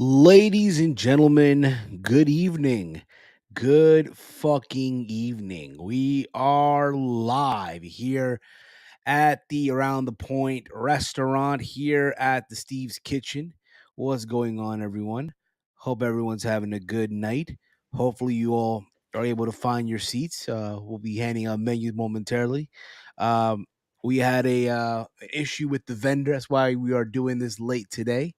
Ladies and gentlemen, good evening. Good fucking evening. We are live here at the Around the Point restaurant here at the Steve's Kitchen. What's going on, everyone? Hope everyone's having a good night. Hopefully, you all are able to find your seats. We'll be handing out menus momentarily. Um, we had an issue with the vendor. That's why we are doing this late today.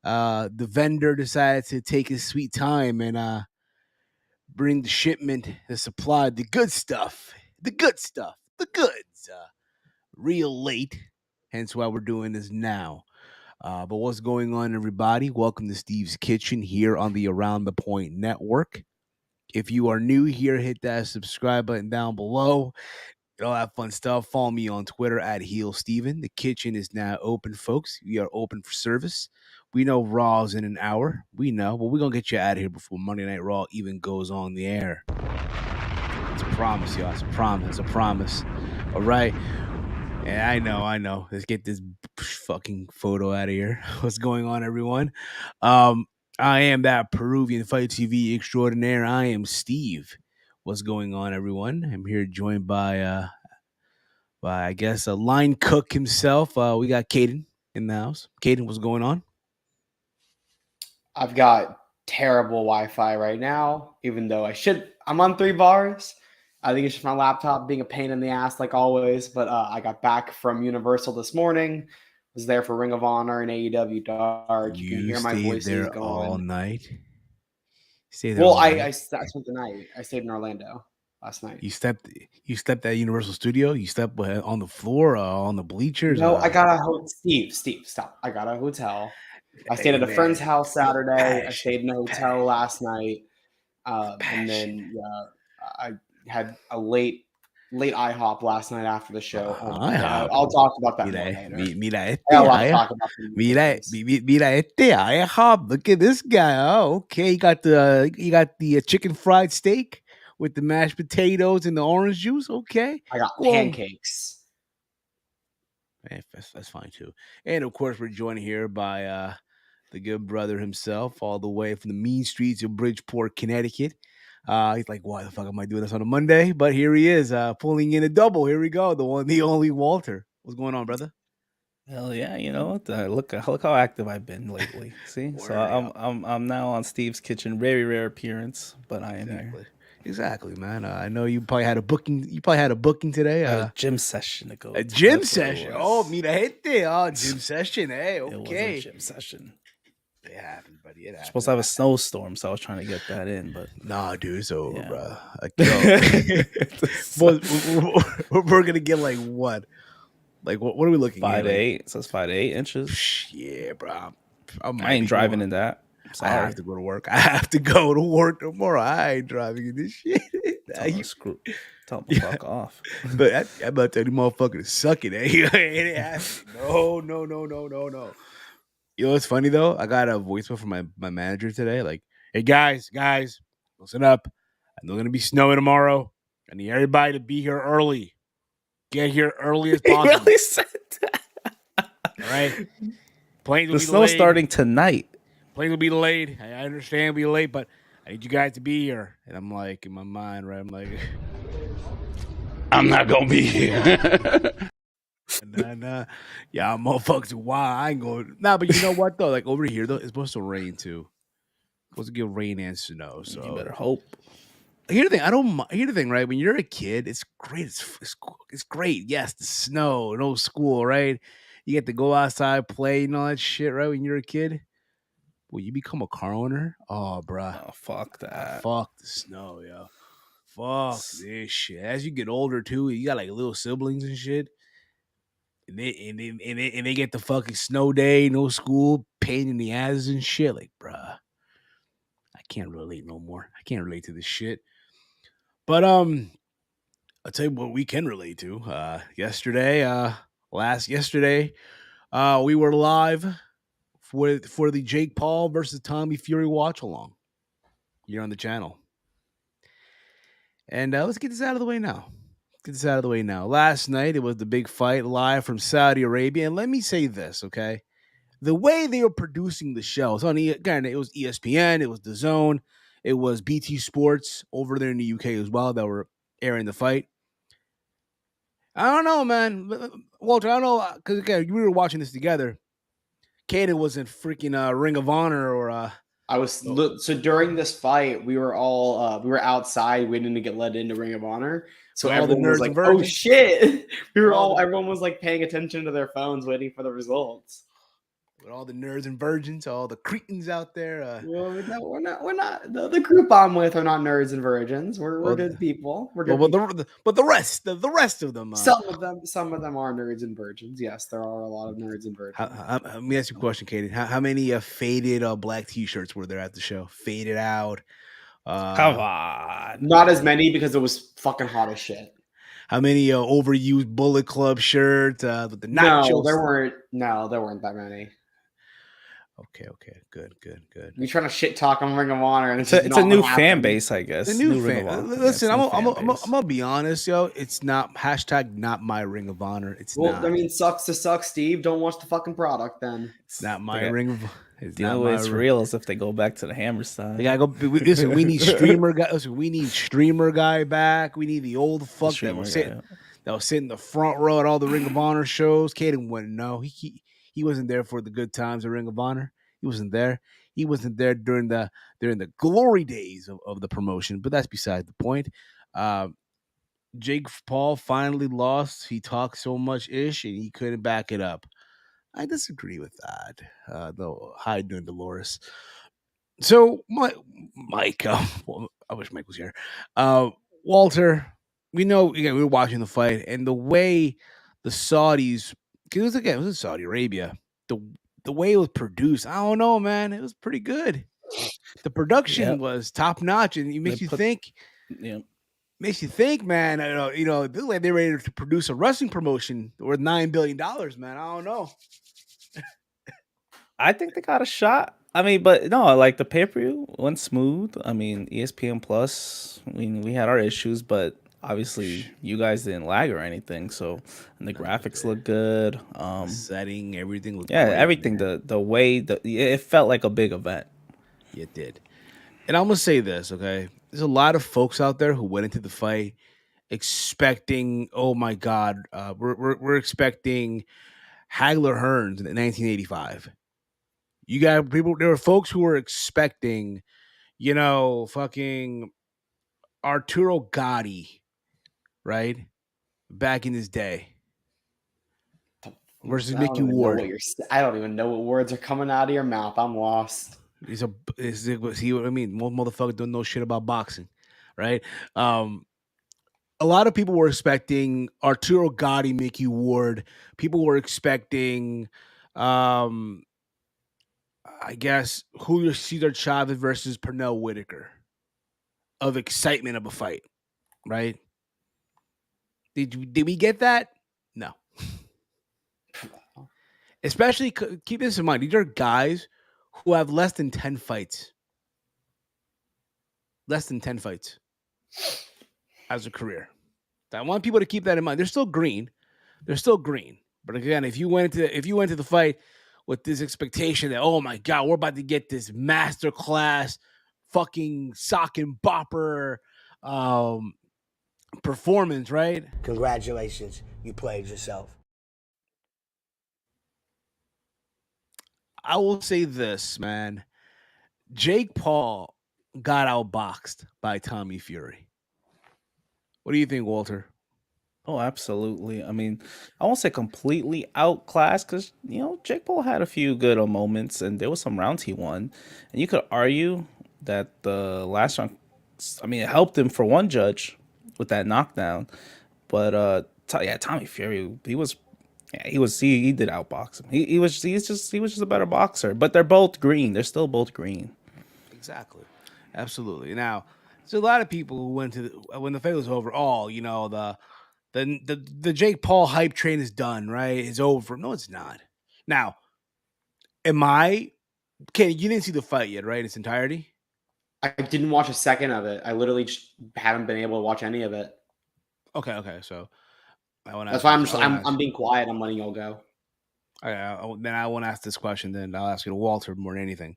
The vendor decided to take his sweet time and bring the shipment, the supply, the goods, real late. Hence why we're doing this now. But what's going on, everybody? Welcome to Steve's Kitchen here on the Around the Point Network. If you are new here, hit that subscribe button down below. All that fun stuff. Follow me on Twitter at HeelSteven. The kitchen is now open, folks. We are open for service. We know Raw's in an hour. We know, but we're going to get you out of here before Monday Night Raw even goes on the air. It's a promise, y'all. It's a promise. It's a promise. All right. Yeah, I know. Let's get this fucking photo out of here. What's going on, everyone? I am that Peruvian Fight TV extraordinaire. I am Steve. What's going on, everyone? I'm here joined by I guess a line cook himself. We got Caden in the house. Caden, what's going on? I've got terrible Wi-Fi right now, even though I'm on 3 bars. I think it's just my laptop being a pain in the ass like always. But I got back from Universal this morning. Was there for Ring of Honor and AEW Dark. You can hear my voices there going all night. Stay there. Well, all night? I spent the night. I stayed in Orlando last night. You stepped at Universal Studio. You stepped on the floor, on the bleachers. No, I got a hotel. Steve, stop! I got a hotel. I stayed at a friend's house Saturday. I stayed in a hotel last night, and then I had a late IHOP last night after the show. I'll talk about that more later. Mira IHOP. Look at this guy. Oh, okay. You got the chicken fried steak with the mashed potatoes and the orange juice. Okay. I got pancakes. That's fine too. And of course, we're joined here by the good brother himself, all the way from the mean streets of Bridgeport, Connecticut. He's like, why the fuck am I doing this on a Monday? But here he is, pulling in a double. Here we go. The one, the only Walter. What's going on, brother? Hell yeah, you know what? Look how active I've been lately. See, so I'm now on Steve's Kitchen. Very rare appearance, but I am here. Exactly, man. I know you probably had a booking. You probably had a booking today. A gym session to go. A gym session. Oh, mira gente. Oh, gym session. Hey, okay. It was a gym session. It happened, buddy. It happened. Supposed to have a snowstorm, so I was trying to get that in, but nah, dude, it's over, bro. We're gonna get like what? Like what are we looking at? 5 to 8. It says 5 to 8 inches. Yeah, bro. I ain't driving in that. I have to go to work. I have to go to work tomorrow. I ain't driving in this shit. Tell him to fuck off. But I'm about to tell you motherfucker to suck it. No. You know what's funny though? I got a voicemail from my manager today. Like, hey guys, listen up. I know it's gonna be snowing tomorrow. I need everybody to be here early. Get here early as possible. He really said that. All right. Planes will the snow's starting tonight. Planes will be delayed. I understand we'll be late, but I need you guys to be here. And I'm like, in my mind, right? I'm like, I'm not gonna be here. Nah. Yeah, motherfuckers. Why I ain't going? Nah, but you know what though? Like over here though, it's supposed to rain too. It's supposed to get rain and snow. So you better hope. Here's the thing. Here's the thing, right? When you're a kid, it's great. It's great. Yes, the snow, no school, right? You get to go outside, play, and all that shit, right? When you're a kid. Well, you become a car owner? Oh, bruh. Oh, fuck that. Fuck the snow, yo. Fuck this shit. As you get older, too, you got like little siblings and shit. And they get the fucking snow day, no school, pain in the ass and shit. Like, bruh. I can't relate no more. I can't relate to this shit. But I'll tell you what we can relate to. Yesterday, we were live for the Jake Paul versus Tommy Fury watch along here on the channel. And let's get this out of the way now. Last night, it was the big fight live from Saudi Arabia. And let me say this, okay? the way they were producing the show. So again, it was ESPN, it was The Zone, it was BT Sports over there in the UK as well that were airing the fight. I don't know, man. Walter, I don't know, because again, we were watching this together. Caden wasn't freaking Ring of Honor or I was so during this fight, we were all we were outside waiting to get let into Ring of Honor. So everyone was like, "Oh shit!" Everyone was like paying attention to their phones, waiting for the results. With all the nerds and virgins, all the cretins out there. Well, no, we're not. The group I'm with are not nerds and virgins. We're good people. We're good. But the rest of them. Some of them are nerds and virgins. Yes, there are a lot of nerds and virgins. Let me ask you a question, Katie. How many faded black T-shirts were there at the show? Faded out. Come on. Not as many because it was fucking hot as shit. How many overused Bullet Club shirts with the nachos? No, there weren't that many. Okay, good. You're trying to shit talk on Ring of Honor, and it's a new fan base, I guess. A new fan. Listen, I'm gonna be honest, yo. It's not not my Ring of Honor. It's not. I mean, sucks to suck, Steve. Don't watch the fucking product, then. It's not my Ring of. The only way it's real is if they go back to the Hammer style. They gotta go. Listen, we need streamer guy. Listen, we need streamer guy back. We need the old fuck that was sitting in the front row at all the Ring of Honor shows. Caden wouldn't know. He wasn't there for the good times of Ring of Honor. He wasn't there. He wasn't there during the glory days of the promotion. But that's beside the point. Jake Paul finally lost. He talked so much ish and he couldn't back it up. I disagree with that. Though, hi, doing Dolores. So, Mike, well, I wish Mike was here. Walter, we know we were watching the fight, and the way the Saudis, because it was in Saudi Arabia, the way it was produced, I don't know, man, it was pretty good. The production was top notch, and it makes you think. Yeah. Makes you think, man. This is like they're ready to produce a wrestling promotion worth $9 billion, man. I don't know. I think they got a shot. I mean, but no, like the pay-per-view went smooth. I mean, ESPN Plus, we had our issues, but obviously you guys didn't lag or anything. So, and the graphics look good. Setting, everything looked great, everything. Man. The way it felt like a big event. It did. And I'm gonna say this, okay? There's a lot of folks out there who went into the fight expecting, oh my God, we're expecting Hagler Hearns in 1985. You got people. There were folks who were expecting, fucking Arturo Gatti, right, back in his day, versus Mickey Ward. I don't even know what words are coming out of your mouth. I'm lost. He's what I mean? Most motherfuckers don't know shit about boxing, right? A lot of people were expecting Arturo Gatti, Mickey Ward. People were expecting, I guess, Julio Cesar Chavez versus Pernell Whitaker of excitement of a fight, right? Did we get that? No. Especially, keep this in mind, these are guys who have less than 10 fights. Less than 10 fights as a career. I want people to keep that in mind. They're still green. But again, if you went into the fight with this expectation that, oh my God, we're about to get this masterclass fucking sock and bopper performance, right? Congratulations, you played yourself. I will say this, man. Jake Paul got outboxed by Tommy Fury. What do you think, Walter? Oh, absolutely. I mean, I won't say completely outclassed because, Jake Paul had a few good moments and there was some rounds he won. And you could argue that the last round, I mean, it helped him for one judge with that knockdown. But, Tommy Fury, he did outbox him. He was just a better boxer. But they're both green. They're still both green. Exactly. Absolutely. Now, there's a lot of people who went to when the fight was over. Oh, the Jake Paul hype train is done, right? It's over. No, it's not. Now, Kenny, you didn't see the fight yet, right? Its entirety? I didn't watch a second of it. I literally just haven't been able to watch any of it. Okay. So that's why I'm being quiet. I'm letting y'all go. Then I won't ask this question. Then I'll ask you to Walter more than anything,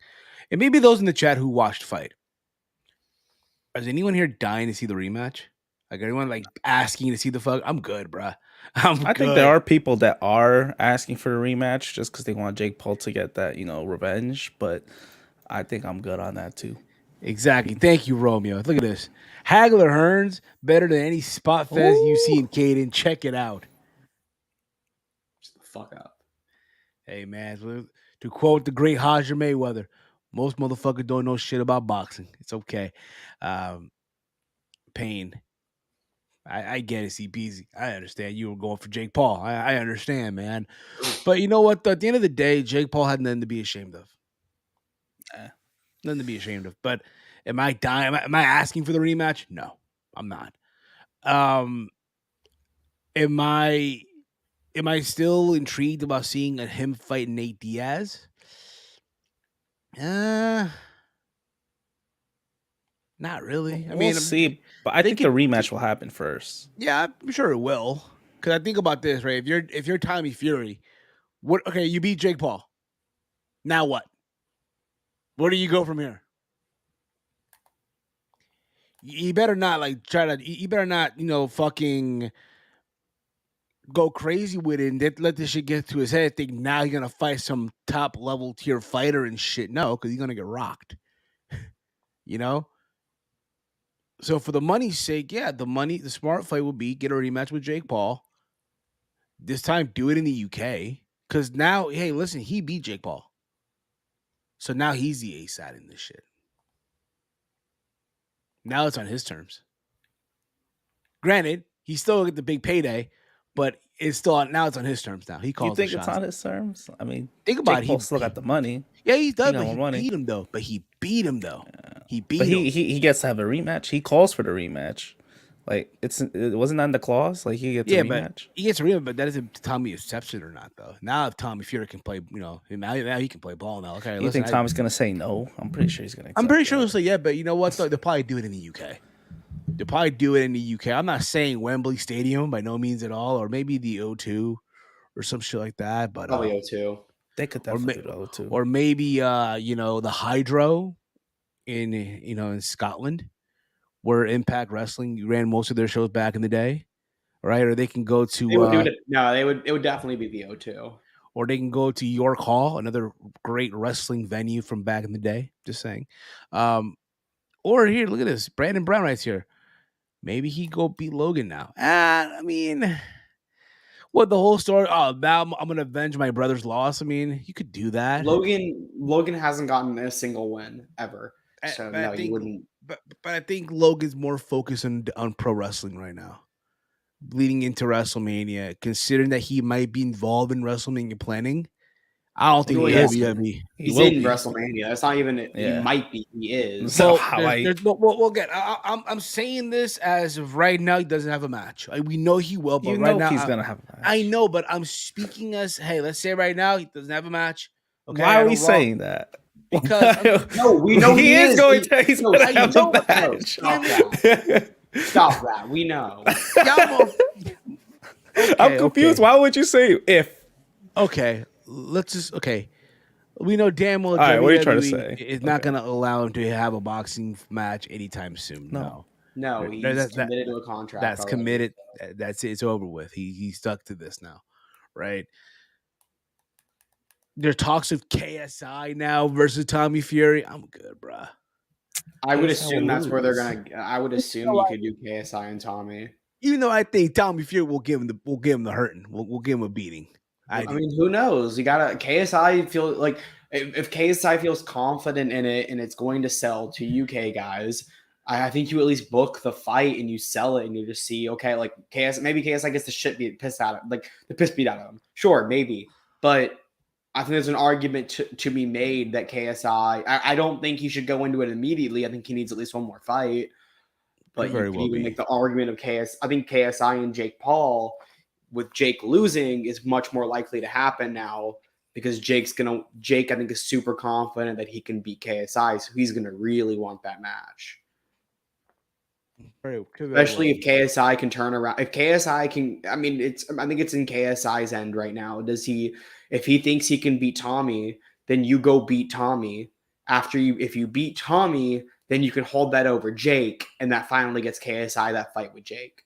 and maybe those in the chat who watched fight. Is anyone here dying to see the rematch? Like anyone like asking to see the fuck? I'm good, bruh. I think there are people that are asking for the rematch just because they want Jake Paul to get that, revenge. But I think I'm good on that too. Exactly. Thank you, Romeo. Look at this. Hagler Hearns better than any spot fest you see in Caden. Check it out. Shut the fuck up. Hey man, to quote the great Roger Mayweather, most motherfuckers don't know shit about boxing. It's okay. Pain. I get it, CPZ. I understand you were going for Jake Paul. I understand, man. But you know what? At the end of the day, Jake Paul had nothing to be ashamed of. Nothing to be ashamed of. But am I dying? Am I asking for the rematch? No, I'm not. Am I still intrigued about seeing him fight Nate Diaz? Not really. I mean, we'll see, but I think the rematch will happen first. Yeah, I'm sure it will. Because I think about this, right? If you're Tommy Fury, what? Okay, you beat Jake Paul. Now what? Where do you go from here? You better not like try to. You better not, fucking go crazy with it and let this shit get to his head. Think now you're gonna fight some top level tier fighter and shit. No, because you're gonna get rocked. you know. So for the money's sake, yeah, the smart fight will be get a rematch with Jake Paul. This time, do it in the UK. Because now, hey, listen, he beat Jake Paul. So now he's the A-side in this shit. Now it's on his terms. Granted, he still get the big payday, but it's still now it's on his terms now. He calls. You think it's on his terms? I mean, think about Jake Paul still got the money. Yeah, he does. But he beat him though. Yeah. He beat him. He gets to have a rematch. He calls for the rematch. Like it wasn't on the clause. Like he gets a rematch. But he gets a rematch, but that doesn't tell me accepts it or not though. Now if Tommy Fury can play, now he can play ball now. Okay, you think Tommy's gonna say no? I'm pretty sure he's gonna. I'm pretty sure he'll say yeah, but you know what? Though? They'll probably do it in the UK. They'll probably do it in the UK. I'm not saying Wembley Stadium by no means at all, or maybe the O2 or some shit like that. But probably O2. They could definitely do the O2, or maybe the Hydro in Scotland, where Impact Wrestling ran most of their shows back in the day, right? Or they can go to they would do it. No, they would. It would definitely be the O2. Or they can go to York Hall, another great wrestling venue from back in the day. Just saying. Or here, look at this. Brandon Brown writes here. Maybe he go beat Logan now. I mean, what the whole story? Oh, now I'm gonna avenge my brother's loss. I mean, you could do that. Logan hasn't gotten a single win ever, so no, you wouldn't. But I think Logan's more focused on pro wrestling right now, leading into WrestleMania. Considering that he might be involved in WrestleMania planning, I don't think he is. He's in WrestleMania. That's not even. He might be. He is. So we'll get. I'm saying this as of right now. He doesn't have a match. We know he will, but right now he's gonna have a match. I know, but I'm speaking as hey. Let's say right now he doesn't have a match. Okay, why are we saying that? Because no, we know he is going to. He's going to have a match. Stop that. We know. I'm confused. Why would you say if? Okay, let's just we know damn well. All right, what are you trying to say? It's not going to allow him to have a boxing match anytime soon. No, he's committed to a contract. That's committed. That's it. It's over with. He's stuck to this now, right? There talks of KSI now versus Tommy Fury. I'm good, bruh. I would assume that's where they're gonna. I would assume you could do KSI and Tommy. Even though I think Tommy Fury will give him the hurting. We'll give him a beating. I mean, who knows? You gotta KSI feel like if KSI feels confident in it and it's going to sell to UK guys, I think you at least book the fight and you sell it and you just see like maybe KSI gets the piss beat out of him. Sure, maybe, but I think there's an argument to be made that KSI. I don't think he should go into it immediately. I think he needs at least one more fight. But you can even make the argument of I think KSI and Jake Paul, with Jake losing, is much more likely to happen now because Jake, I think, is super confident that he can beat KSI, so he's gonna really want that match. Especially if KSI can turn around. If KSI can, I mean, I think it's in KSI's end right now. If he thinks he can beat Tommy, then you go beat Tommy. If you beat Tommy, then you can hold that over Jake, and that finally gets KSI that fight with Jake.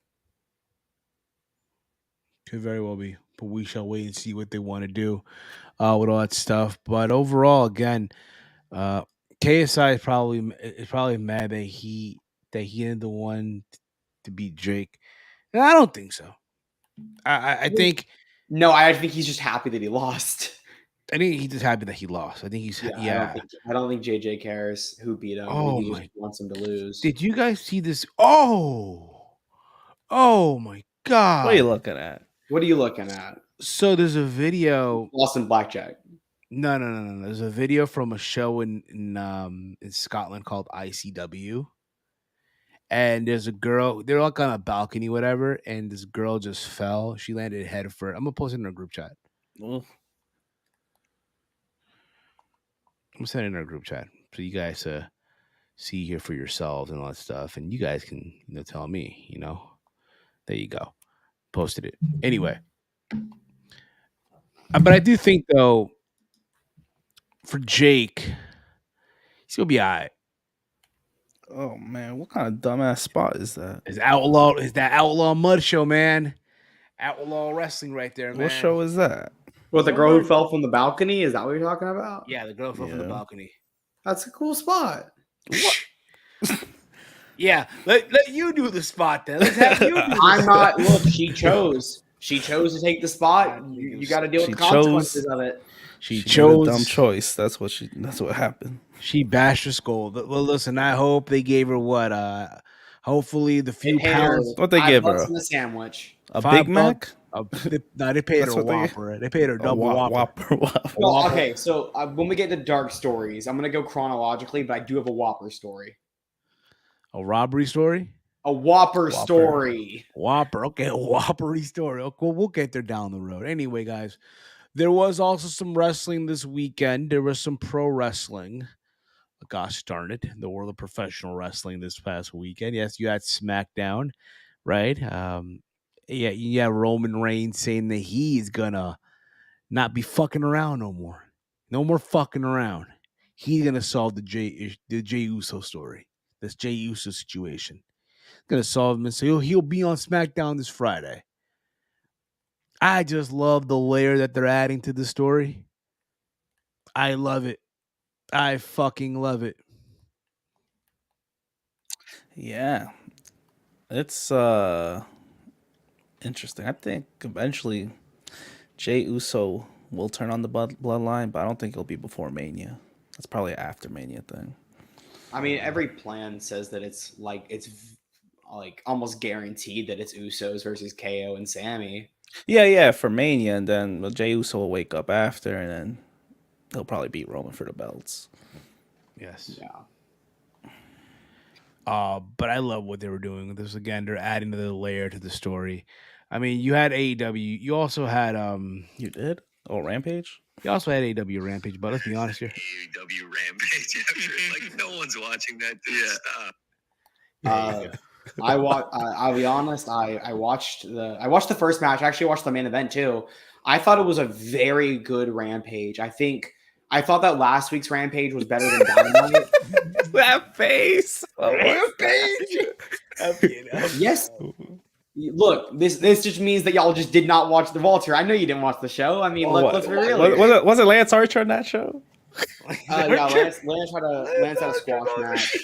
Could very well be, but we shall wait and see what they want to do with all that stuff. But overall, again, KSI is probably mad that he ain't the one to beat Jake, and I don't think so. I think no, I think he's just happy that he lost. I think he's just happy that he lost. I think he's I don't think JJ cares who beat him. Oh he just wants him to lose. Did you guys see this? Oh my god! What are you looking at? What are you looking at? So there's a video. Lost in blackjack. No. There's a video from a show in Scotland called ICW. And there's a girl, they're like on a balcony, whatever, and this girl just fell. She landed head first. I'm gonna post it in our group chat. Oof. I'm gonna send it in our group chat so you guys see here for yourselves and all that stuff, and you guys can tell me. There you go. Posted it anyway. But I do think though, for Jake, he's gonna be all right. Oh man, what kind of dumbass spot is that? Is that Outlaw Mud Show, man? Outlaw Wrestling right there, man. What show is that? What, the girl who fell from the balcony? Is that what you're talking about? Yeah, the girl who fell from the balcony. That's a cool spot. What? Yeah, let you do the spot then. Let's have you do the I'm not. Look, she chose. She chose to take the spot. You got to deal with the consequences of it. She chose a dumb choice. That's what happened. She bashed her skull. Well, listen, I hope they gave her what? Hopefully the few pounds. What they give her? A sandwich. A Big Mac? They paid her a Whopper. They paid her double Whopper. Well, okay, so when we get to dark stories, I'm going to go chronologically, but I do have a Whopper story. A robbery story? A Whopper story. Whopper. Okay, a Whoppery story. Okay, we'll get there down the road. Anyway, guys, there was also some wrestling this weekend. There was some pro wrestling. Gosh darn it, the world of professional wrestling this past weekend. Yes, you had SmackDown, right? Yeah, Roman Reigns saying that he's gonna not be fucking around no more. No more fucking around. He's gonna solve the Jey Uso story. This Jey Uso situation. Gonna solve him, and so he'll be on SmackDown this Friday. I just love the layer that they're adding to the story. I love it. I fucking love it. Yeah. It's interesting. I think eventually Jey Uso will turn on the bloodline, but I don't think it'll be before Mania. That's probably an after Mania thing. I mean, every plan says that it's almost guaranteed that it's Usos versus KO and Sami. Yeah, for Mania, and then Jey Uso will wake up after, and then he'll probably beat Roman for the belts. Yes. Yeah. But I love what they were doing with this. Again, they're adding another layer to the story. I mean, you had AEW. You also had You did? Oh, Rampage? You also had AEW Rampage, but let's be honest here. AEW Rampage after no one's watching that. Stop. I'll be honest. I watched the first match. I actually watched the main event too. I thought it was a very good Rampage. I thought that last week's Rampage was better than Dynamite. That face. Rampage. Yes. Look, this just means that y'all just did not watch the Walter. I know you didn't watch the show. I mean, let's be real. Was it Lance Archer on that show? Yeah, Lance had a squash match.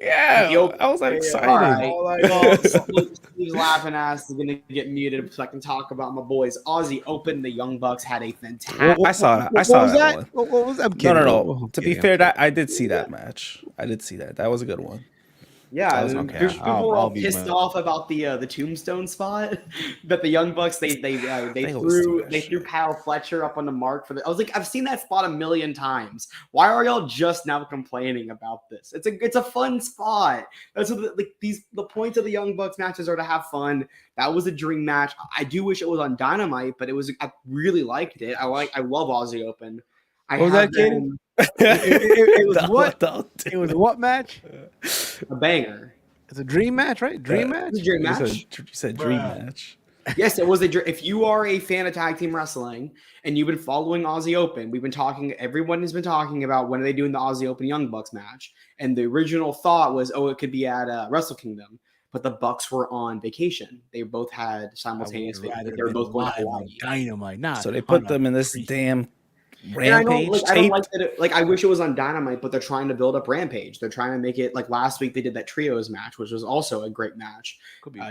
Yeah, I was excited. All right. Well, Steve's laughing ass is gonna get muted so I can talk about my boys. Aussie Open, the Young Bucks had a fantastic. I saw that. What was that? No. To be fair, I did see that match. I did see that. That was a good one. Yeah, people were all pissed off about the tombstone spot, but the Young Bucks they threw Kyle Fletcher up on the mark for the. I was like, I've seen that spot a million times. Why are y'all just now complaining about this? It's a fun spot. That's what the points of the Young Bucks matches are to have fun. That was a dream match. I do wish it was on Dynamite, but I really liked it. I love Aussie Open. What was that, kid? It was what? It was what match? A banger. It's a dream match, right? Dream match. It's a dream match. You said dream match. Yes, it was if you are a fan of tag team wrestling and you've been following Aussie Open, everyone has been talking about when are they doing the Aussie Open Young Bucks match. And the original thought was, it could be at Wrestle Kingdom, but the Bucks were on vacation. They both had simultaneous vacation. They were both going to Hawaii. Dynamite, not So they put them in this damn Rampage I don't like that. I wish it was on Dynamite, but they're trying to build up Rampage. They're trying to make it like last week. They did that trios match, which was also a great match.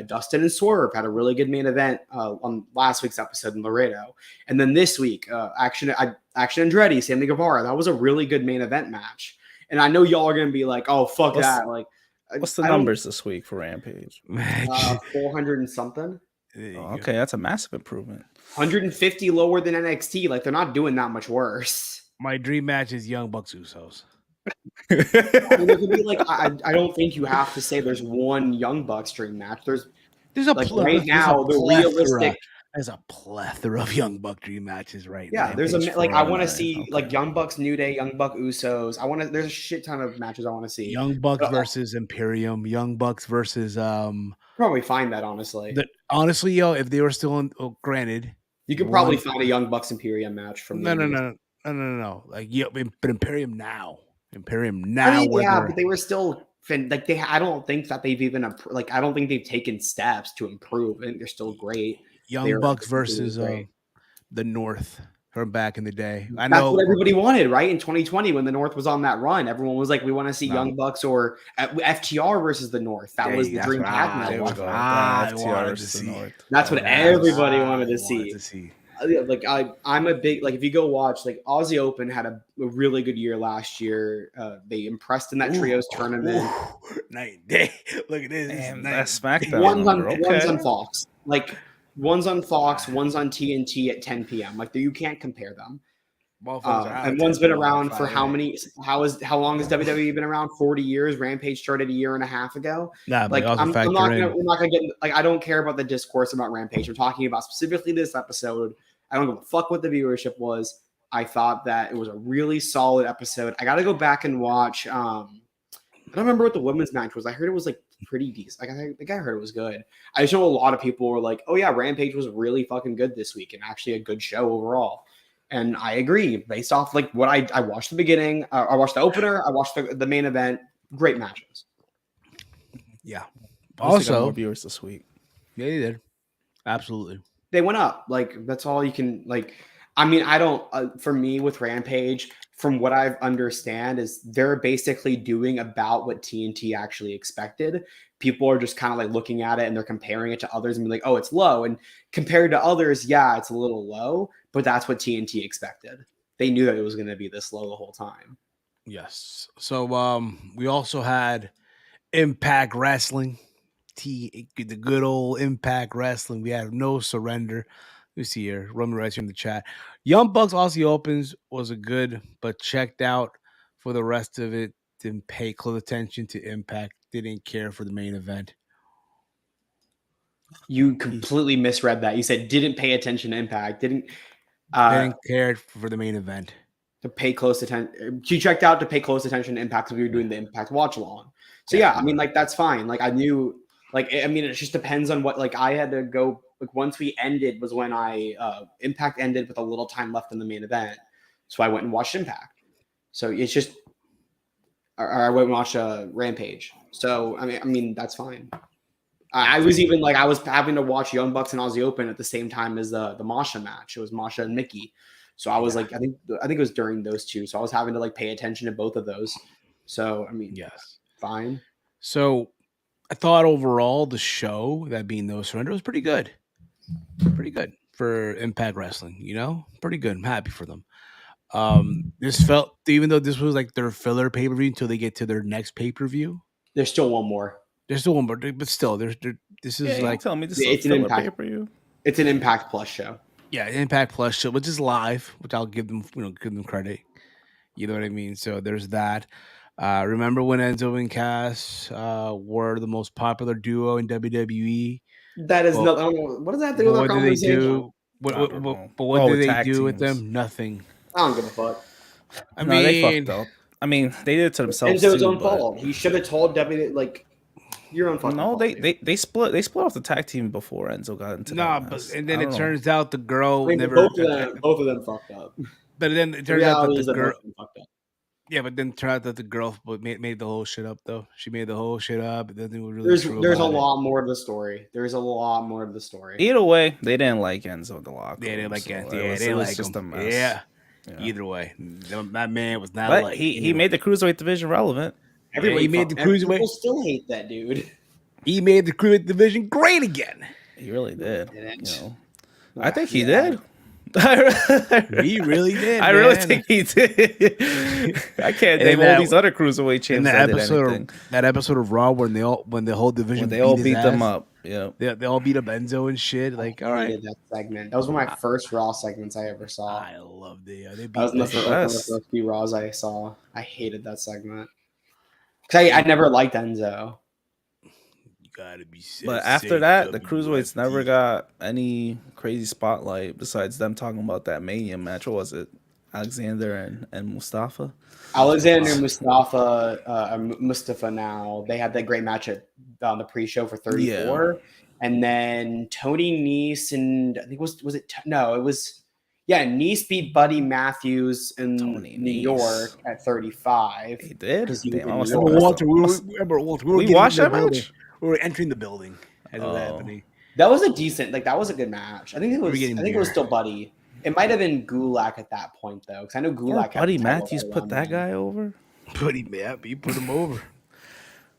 Dustin and Swerve had a really good main event on last week's episode in Laredo, and then this week, Action Andretti, Sammy Guevara. That was a really good main event match. And I know y'all are gonna be like, "Oh, fuck that!" Like, what's the numbers this week for Rampage? 400 and something. Okay, that's a massive improvement. 150 lower than NXT. Like, they're not doing that much worse. My dream match is Young Bucks Usos. I mean, there could be like I don't think you have to say there's one Young Bucks dream match. There's a like right now the realistic. There's a plethora of Young Buck dream matches right now. Yeah, there's I want to see like Young Bucks New Day, Young Buck Usos. There's a shit ton of matches I want to see. Young Bucks versus Imperium, Young Bucks versus probably find that honestly. Honestly, yo, if they were still in, granted, you could probably find a Young Bucks Imperium match from no. Like but Imperium now. I mean, but they were still like I don't think that they've even I don't think they've taken steps to improve. I think they're still great. Young Bucks versus the North from back in the day. I know that's what everybody wanted, right? In 2020, when the North was on that run, everyone was like, "We want to see Young Bucks or FTR versus the North." That was the dream tag match. That's what everybody wanted to see. Like I'm a big if you go watch Aussie Open had a really good year last year. They impressed in that trios tournament. Night and day. Look at this. Damn, that's SmackDown. One's on Fox. One's on Fox, one's on TNT at 10 p.m. You can't compare them. And one's been around for how long has WWE been around? 40 years. Rampage started a year and a half ago. We're not gonna get I don't care about the discourse about Rampage. I'm talking about specifically this episode. I don't give a fuck what the viewership was. I thought that it was a really solid episode. I got to go back and watch. I don't remember what the women's match was. I heard it was pretty decent. I think I heard it was good. I just know a lot of people were like, "Oh yeah, Rampage was really fucking good this week and actually a good show overall." And I agree based off what I watched the beginning. I watched the opener. I watched the main event. Great matches. Yeah. Also, more viewers this week. Yeah, they did. Absolutely. They went up. That's all you can I mean, I don't. For me, with Rampage, from what I understand, is they're basically doing about what TNT actually expected. People are just kind of looking at it and they're comparing it to others and be like, "Oh, it's low." And compared to others, yeah, it's a little low, but that's what TNT expected. They knew that it was going to be this low the whole time. Yes. So we also had Impact Wrestling. The good old Impact Wrestling. We had no surrender. Let me see here. Roman right here in the chat. Young Bucks Aussie Opens was a good, but checked out for the rest of it. Didn't pay close attention to Impact. Didn't care for the main event. You completely misread that. You said didn't pay attention to Impact. Didn't care for the main event. To pay close attention. She checked out to pay close attention to Impact because we were doing the Impact watch along. So yeah, I mean, that's fine. I knew. I mean, it just depends on what. I had to go. Once we ended was when Impact ended with a little time left in the main event, so I went and watched Impact. So it's just, or I went and watched Rampage. So I mean that's fine. I was even I was having to watch Young Bucks and Aussie Open at the same time as the Masha match. It was Masha and Mickey. So I was I think it was during those two. So I was having to pay attention to both of those. So I mean, yes, fine. So I thought overall the show, that being No Surrender, was pretty good. Pretty good for Impact Wrestling, pretty good. I'm happy for them. This felt, even though this was their filler pay-per-view until they get to their next pay-per-view. There's still one more. There's still one more, but still, this is tell me this is an Impact pay-per-view. It's an Impact Plus show. Yeah, Impact Plus show, which is live, which I'll give them, give them credit. You know what I mean? So there's that. Remember when Enzo and Cass were the most popular duo in WWE? That is not. I don't know. What does that have to do with our conversation? What did they do with them? Nothing. I don't give a fuck. I mean, they fucked up. I mean, they did it to themselves. Enzo's own fault. He should have told WWE your own fucking No, fault. Dude. they split off the tag team before Enzo got into that but mess. and then I it don't know. turns out the girl I mean, never. both of them fucked up. But then it The turns out that reality the is that girl. both of them fucked up. Yeah, but then it turned out that the girl made the whole shit up though. She made the whole shit up. It doesn't really true There's a about it. lot more to the story. There's a lot more to the story. Either way, they didn't like Enzo in the locker room. They didn't like so Enzo. it Yeah, was, they it didn't was like just him. a mess. Yeah. Yeah. Either way, that man was not But like. he made the cruiserweight division relevant. Everybody he made the people cruiserweight. still hate that dude. He made the cruiserweight division great again. He really did. didn't. You know, I think he Yeah. did. He really did. I really think he did. I can't name all these other cruiserweight In champs that that did episode, anything. that episode of Raw when the whole division When they all his beat them ass, up. Yeah. they all beat up Enzo and shit. Like, all I right, hated that segment. That was one of my first Raw segments I ever saw. I loved it. They That beat was one the of the shit. best. first few Raws I saw. I hated that segment because I never liked Enzo. You gotta be sick. But after that, the cruiserweights never got any crazy spotlight besides them talking about that Mania match. What was it? Alexander and Mustafa? Alexander Mustafa now, they had that great match on the pre-show for 34. And then Tony Nese and I think Nese beat Buddy Matthews in New York at 35. He did? Because he Damn, was I in must New have- York. Remember, Walter, We watched that match? We were entering the building as it was Oh. happening. That was a decent, that was a good match. I think it was. getting I think it was beer. still Buddy. It might have been Gulak at that point though, because I know Poor Gulak. had Buddy the title Matthews right put around that then. guy over? But he put him over.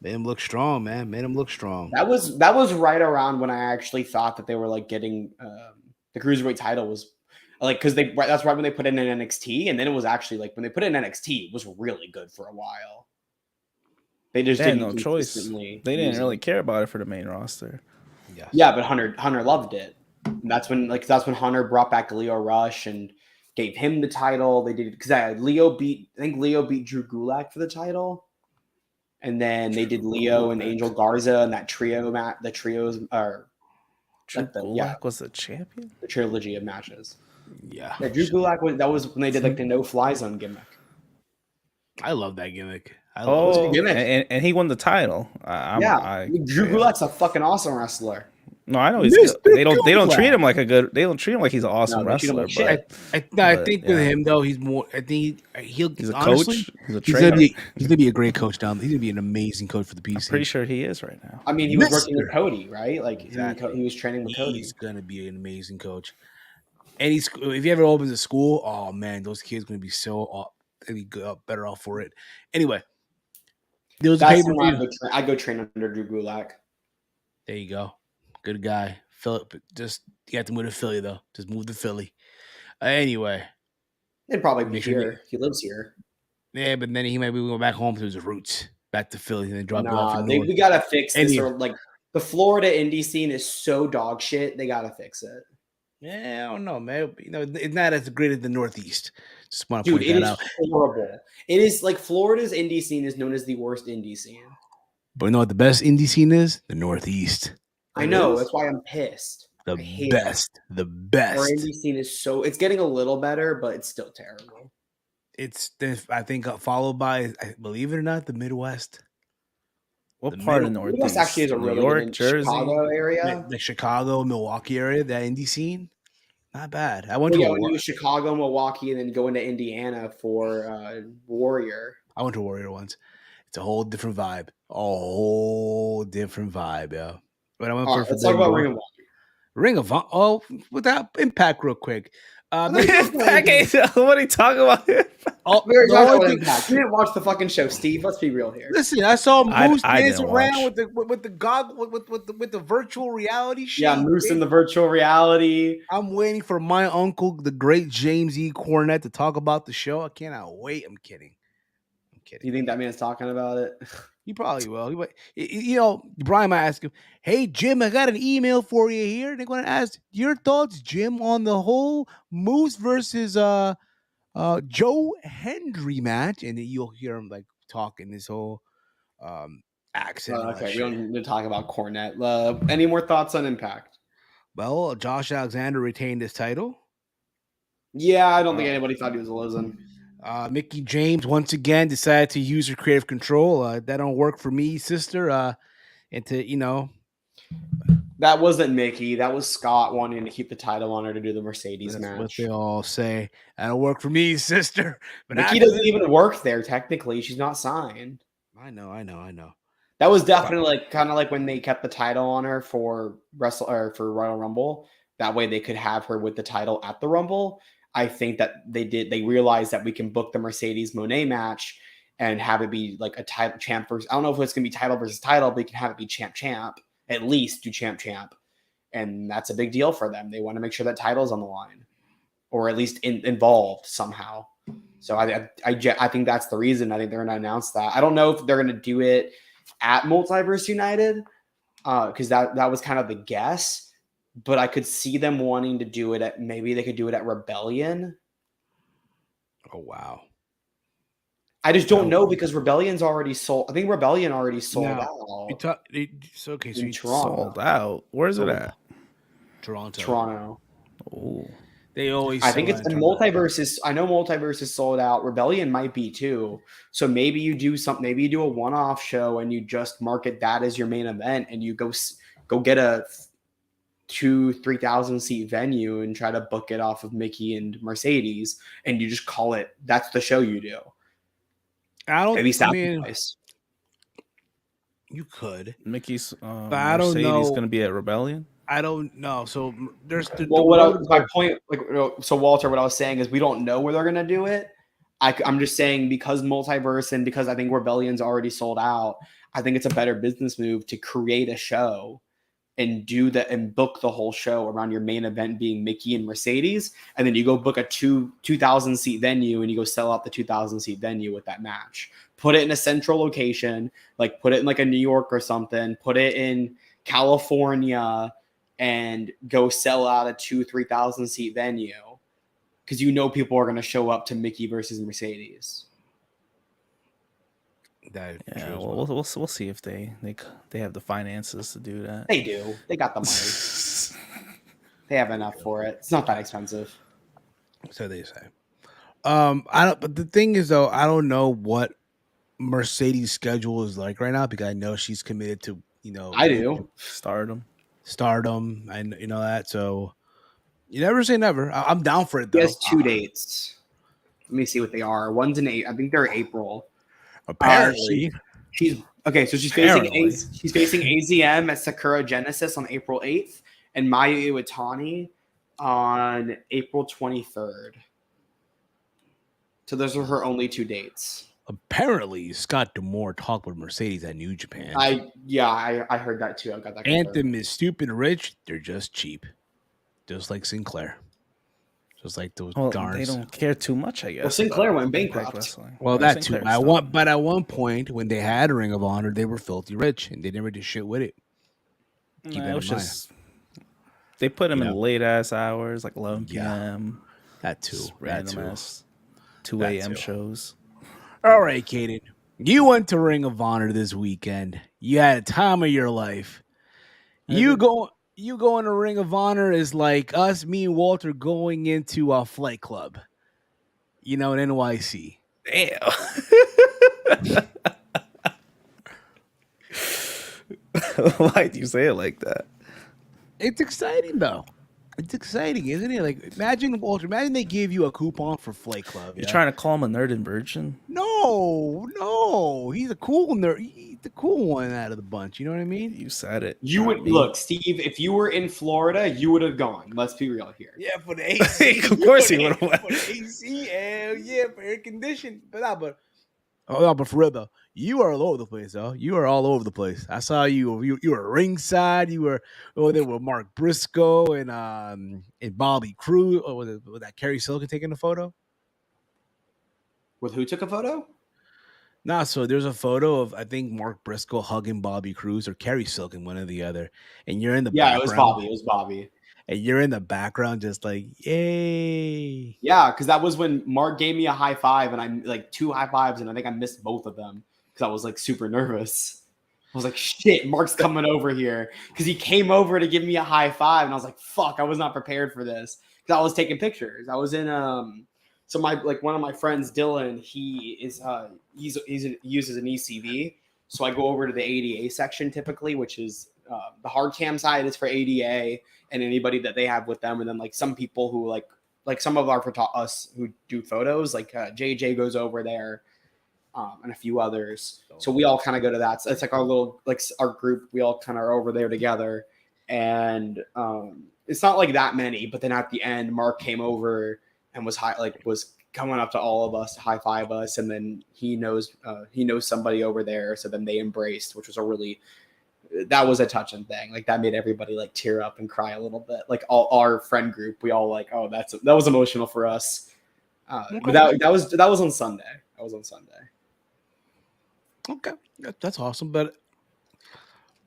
Made him look strong, man. Made him look strong. That was right around when I actually thought that they were like getting the cruiserweight title was like because that's right when they put it in NXT, and then it was actually like when they put it in NXT, it was really good for a while. They just They had didn't no choice. consistently They didn't use really it. care about it for the main roster. Yes. Yeah, but Hunter loved it. And that's when Hunter brought back Leo Rush and gave him the title. They did because Leo beat Drew Gulak for the title, and then they did Leo and Angel Garza and that trio the trios are Drew like the- Gulak yeah. was the champion? the trilogy of matches. Yeah. Yeah, Drew Gulak was when they did like the no fly zone gimmick. I love that gimmick. Oh, gimmick. and he won the title. Drew Gulak's a fucking awesome wrestler. No, I know he's Mr. good. They don't Gulak. treat him like they don't treat him like he's an awesome No, they treat him wrestler. like But I But, think with yeah. him though, he's more. I think he'll. he's a honestly, coach. He's a He's gonna, trainer. he's gonna be a great coach down. He's gonna be an amazing coach for the PC. I'm pretty sure he is right now. I mean, he was working Mr. with Cody, right? Like Exactly. he was training with Cody. He's gonna be an amazing coach. And if he ever opens a school, oh man, those kids gonna be they'll be good, better off for it. Anyway, there was a That's pay-per-view. when I go train under Drew Gulak. There you go, good guy. Philip, just you have to move to Philly though. Just move to Philly. Anyway, He'd probably be Make sure here. He lives here. yeah, but then he might be going back home to his roots, back to Philly, and then drop you off Nah, in North. we gotta fix this. Any- Or like the Florida indie scene is so dog shit. They gotta fix it, Yeah, I don't know, man. It's not as great as the Northeast. Just want to dude. point It that is out. horrible. It is like Florida's indie scene is known as the worst indie scene. But you know what the best indie scene is? The Northeast. I It know. is. That's why I'm pissed. The I hate best. The Our best. indie scene is it's getting a little better, but it's still terrible. It's I think followed by, believe it or not, the Midwest. What The part of middle- Northeast? Midwest actually is a New really York, good Jersey. Chicago area. The Chicago, Milwaukee area, that indie scene. Not bad. I went Well, to yeah, a when you war- do Chicago, Milwaukee, and then go into Indiana for Warrior. I went to Warrior once. It's a whole different vibe. A whole different vibe, yeah. But I went All for right, let's talk about Ring of Honor. Ring of Honor. Oh, without Impact, real quick. What are you talking about? Oh, We already the talked only about thing- Impact. You didn't watch the fucking show, Steve. Let's be real here. Listen, I saw Moose I dance didn't around watch. with the goggle with the virtual reality shit. Yeah, Moose in the virtual reality. I'm waiting for my uncle, the great James E. Cornette, to talk about the show. I cannot wait. I'm kidding. Do you think that man's talking about it? He probably will. Brian might ask him, "Hey Jim, I got an email for you here. They're going to ask your thoughts, Jim, on the whole Moose versus Joe Hendry match," and then you'll hear him like talking this whole accent. and all that Okay, we shit. don't need to talk about Cornette. Any more thoughts on Impact? Well, Josh Alexander retained his title. Yeah, I don't think anybody thought he was losing. Mickey James once again decided to use her creative control. That don't work for me, sister. and to That wasn't Mickey. That was Scott wanting to keep the title on her to do the Mercedes that's match. what they all say. That'll work for me, sister. But Mickey doesn't even work there technically. She's not signed. I know. That was definitely kind of like when they kept the title on her for for Royal Rumble. That way they could have her with the title at the Rumble. I think that they realized that we can book the Mercedes Monet match and have it be like a title champ versus. I don't know if it's gonna be title versus title, but you can have it be champ. At least do champ. And that's a big deal for them. They want to make sure that title's on the line, or at least involved somehow. So I think that's the reason. I think they're going to announce that. I don't know if they're going to do it at Multiverse United, because that was kind of the guess. But I could see them wanting to do it at, maybe they could do it at Rebellion. Oh wow! I just don't know because Rebellion's already sold. I think Rebellion already sold out. So in Toronto. Sold out. Where's it at? Toronto. Oh, they always. I think it's the Multiverse is. I know Multiverse is sold out. Rebellion might be too. So maybe you do something. Maybe you do a one-off show and you just market that as your main event, and you go get a 2,000-3,000 seat venue and try to book it off of Mickey and Mercedes, and you just call it. That's the show you do. Maybe sacrifice. You could. Mickey's but I don't know. Mercedes going to be at Rebellion. I don't know. So there's my point. So Walter, what I was saying is we don't know where they're going to do it. I'm just saying because Multiverse and because I think Rebellion's already sold out, I think it's a better business move to create a show and do that and book the whole show around your main event being Mickey and Mercedes, and then you go book a 2,000 seat venue and you go sell out the 2,000 seat venue with that match. Put it in a central location, like put it in like a New York or something. Put it in California and go sell out a 2,000-3,000 seat venue because people are going to show up to Mickey versus Mercedes. We'll see if they have the finances to do that. They do. They got the money. They have enough for it. It's not that expensive. So they say. But the thing is, though, I don't know what Mercedes' schedule is like right now because I know she's committed to I do Stardom, and that. So you never say never. I'm down for it though. She has 2 dates. Let me see what they are. One's in I think they're April. Apparently, she's okay. So she's facing AZM at Sakura Genesis on April 8th and Mayu Iwatani on April 23rd. So those are her only 2 dates. Apparently, Scott D'Amore talked with Mercedes at New Japan. I heard that too. I got that. Anthem is stupid rich. They're just cheap, just like Sinclair. Just like those darns. They don't care too much, I guess. Well, Sinclair went bankrupt. Well, that too. But at one point, when they had Ring of Honor, they were filthy rich, and they never did shit with it. It was just they put them in late ass hours, like 11 p.m. That too. Random ass 2 a.m. shows. All right, Kaden. You went to Ring of Honor this weekend. You had a time of your life. You going to Ring of Honor is like me and Walter going into a Flight Club. In NYC. Damn. Why do you say it like that? It's exciting, though. It's exciting, isn't it? Like, imagine, Walter, imagine they gave you a coupon for Flight Club. You're trying to call him a nerd and virgin? No. He's a cool nerd. He's the cool one out of the bunch. You know what I mean? You said it. You would look, Steve. If you were in Florida, you would have gone. Let's be real here. Yeah, for the AC. Of course he would have went. For the AC, hell yeah, for air conditioning. But for real though, you are all over the place, though. You are all over the place. I saw you. You were ringside. You were there with Mark Briscoe and Bobby Cruz. Or was that Kerry Silken taking a photo? With who took a photo? Nah, so there's a photo of I think Mark Briscoe hugging Bobby Cruz or Kerry Silken, one or the other, and you're in the background. It was Bobby. And you're in the background, just like yay. Yeah, because that was when Mark gave me a high five, and I like 2 high fives, and I think I missed both of them because I was like super nervous. I was like, shit, Mark's coming over here because he came over to give me a high five, and I was like, fuck, I was not prepared for this because I was taking pictures. I was in so one of my friends, Dylan, he uses an ECV, So I go over to the ADA section typically, which is the hard cam side is for ADA and anybody that they have with them. And then like some people who like some of our us who do photos, like JJ goes over there and a few others. So we all kind of go to that. So it's like our little, like our group, we all kind of are over there together. And it's not like that many, but then at the end, Mark came over and was coming up to all of us to high five us. And then he knows somebody over there. So then they embraced, which was that was a touching thing. Like that made everybody like tear up and cry a little bit. Like all our friend group, we all like, oh, that was emotional for us. But that was on Sunday. That was on Sunday. Okay, that's awesome. But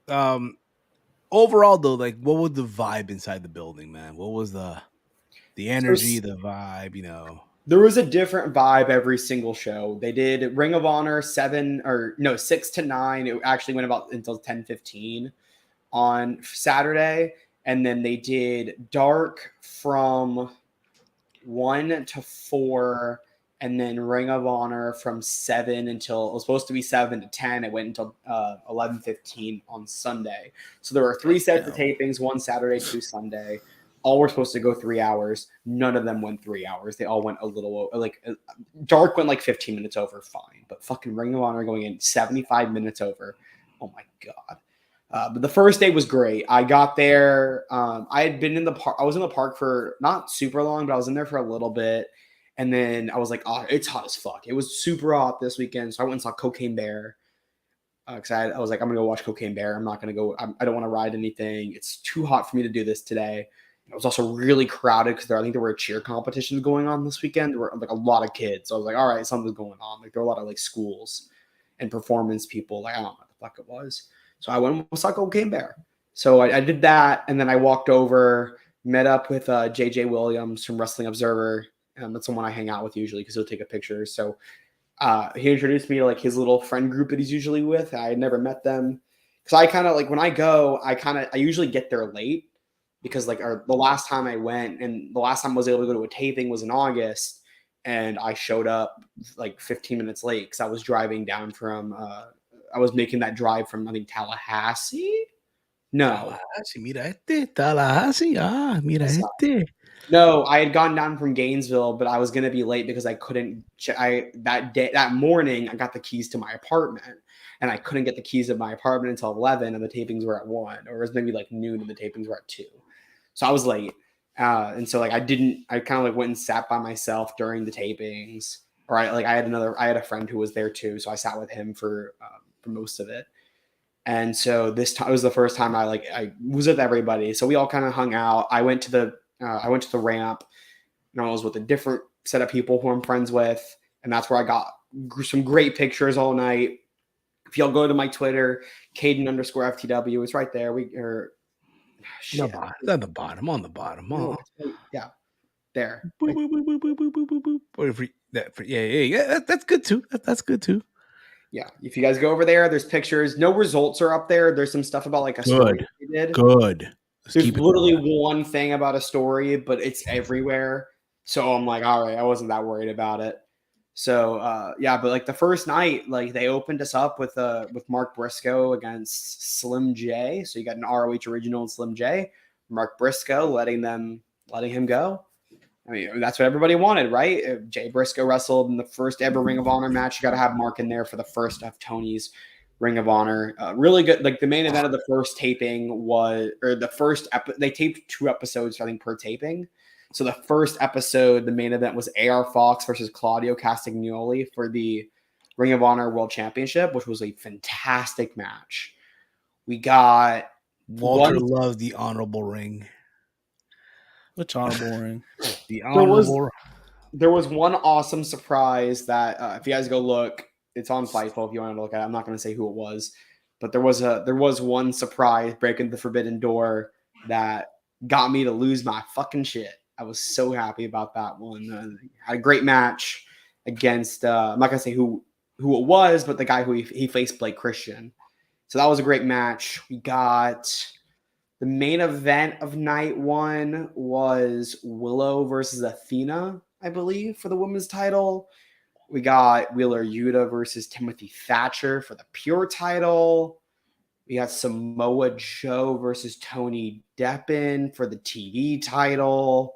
overall, though, like, what was the vibe inside the building, man? What was the energy, the vibe? You know, there was a different vibe every single show. They did Ring of Honor 6 to 9. It actually went about until 10:15 on Saturday, and then they did Dark from 1 to 4. And then Ring of Honor from 7 until it was supposed to be 7 to 10. It went until 11:15 on Sunday. So there were 3 sets of tapings, 1 Saturday, 2 Sunday. All were supposed to go 3 hours. None of them went 3 hours. They all went a little like Dark went like 15 minutes over, fine. But fucking Ring of Honor going in 75 minutes over. Oh my God. But the first day was great. I got there. I had been in the park. I was in the park for not super long, but I was in there for a little bit. And then I was like, oh, it's hot as fuck. It was super hot this weekend. So I went and saw Cocaine Bear. Because I was like, I'm going to go watch Cocaine Bear. I'm not going to go. I don't want to ride anything. It's too hot for me to do this today. It was also really crowded because I think there were cheer competitions going on this weekend. There were like a lot of kids. So I was like, all right, something's going on. Like there were a lot of like schools and performance people. Like I don't know what the fuck it was. So I went and saw Cocaine Bear. So I did that. And then I walked over, met up with JJ Williams from Wrestling Observer. That's someone I hang out with usually because he'll take a picture. So he introduced me to like his little friend group that he's usually with. I had never met them because I kind of like when I go, I usually get there late because like the last time I went and the last time I was able to go to a taping was in August, and I showed up like 15 minutes late because I was driving down from I was making that drive from I think Tallahassee. No, Tallahassee. Ah, mira este. No, I had gone down from Gainesville, but I was going to be late because I couldn't. That morning, I got the keys to my apartment, and I couldn't get the keys to my apartment until 11, and the tapings were at 1, or it was maybe like noon, and the tapings were at 2. So I was late, and so like I kind of like went and sat by myself during the tapings, or I had a friend who was there too, so I sat with him for most of it. And so this time it was the first time I was with everybody, so we all kind of hung out. I went to the ramp, and I was with a different set of people who I'm friends with, and that's where I got some great pictures all night. If y'all go to my Twitter, Caden_FTW, it's right there. Shit. On the bottom. No, yeah, there. Yeah. That's good too. That's good too. Yeah, if you guys go over there, there's pictures. No results are up there. There's some stuff about like a story we did. Good. There's literally one thing about a story, but it's everywhere. So I'm like, all right, I wasn't that worried about it. So yeah, but like the first night, like they opened us up with Mark Briscoe against Slim J. So you got an ROH original and Slim J. Mark Briscoe letting him go. I mean, that's what everybody wanted, right? If Jay Briscoe wrestled in the first ever Ring of Honor match. You got to have Mark in there for the first of Tony's Ring of Honor. Really good. Like the main event of the first taping they taped 2 episodes, I think, per taping. So the first episode, the main event was AR Fox versus Claudio Castagnoli for the Ring of Honor World Championship, which was a fantastic match. We got Walter loves the honorable ring. Which honorable ring? The honorable. There was one awesome surprise that if you guys go look, it's on Fightful if you want to look at it. I'm not going to say who it was, but there was one surprise breaking the forbidden door that got me to lose my fucking shit. I was so happy about that one. Had a great match against I'm not going to say who it was, but the guy who he faced, Blake Christian. So that was a great match. We got the main event of night 1 was Willow versus Athena, I believe, for the women's title. We got Wheeler Yuta versus Timothy Thatcher for the Pure title. We got Samoa Joe versus Tony Deppen for the TV title.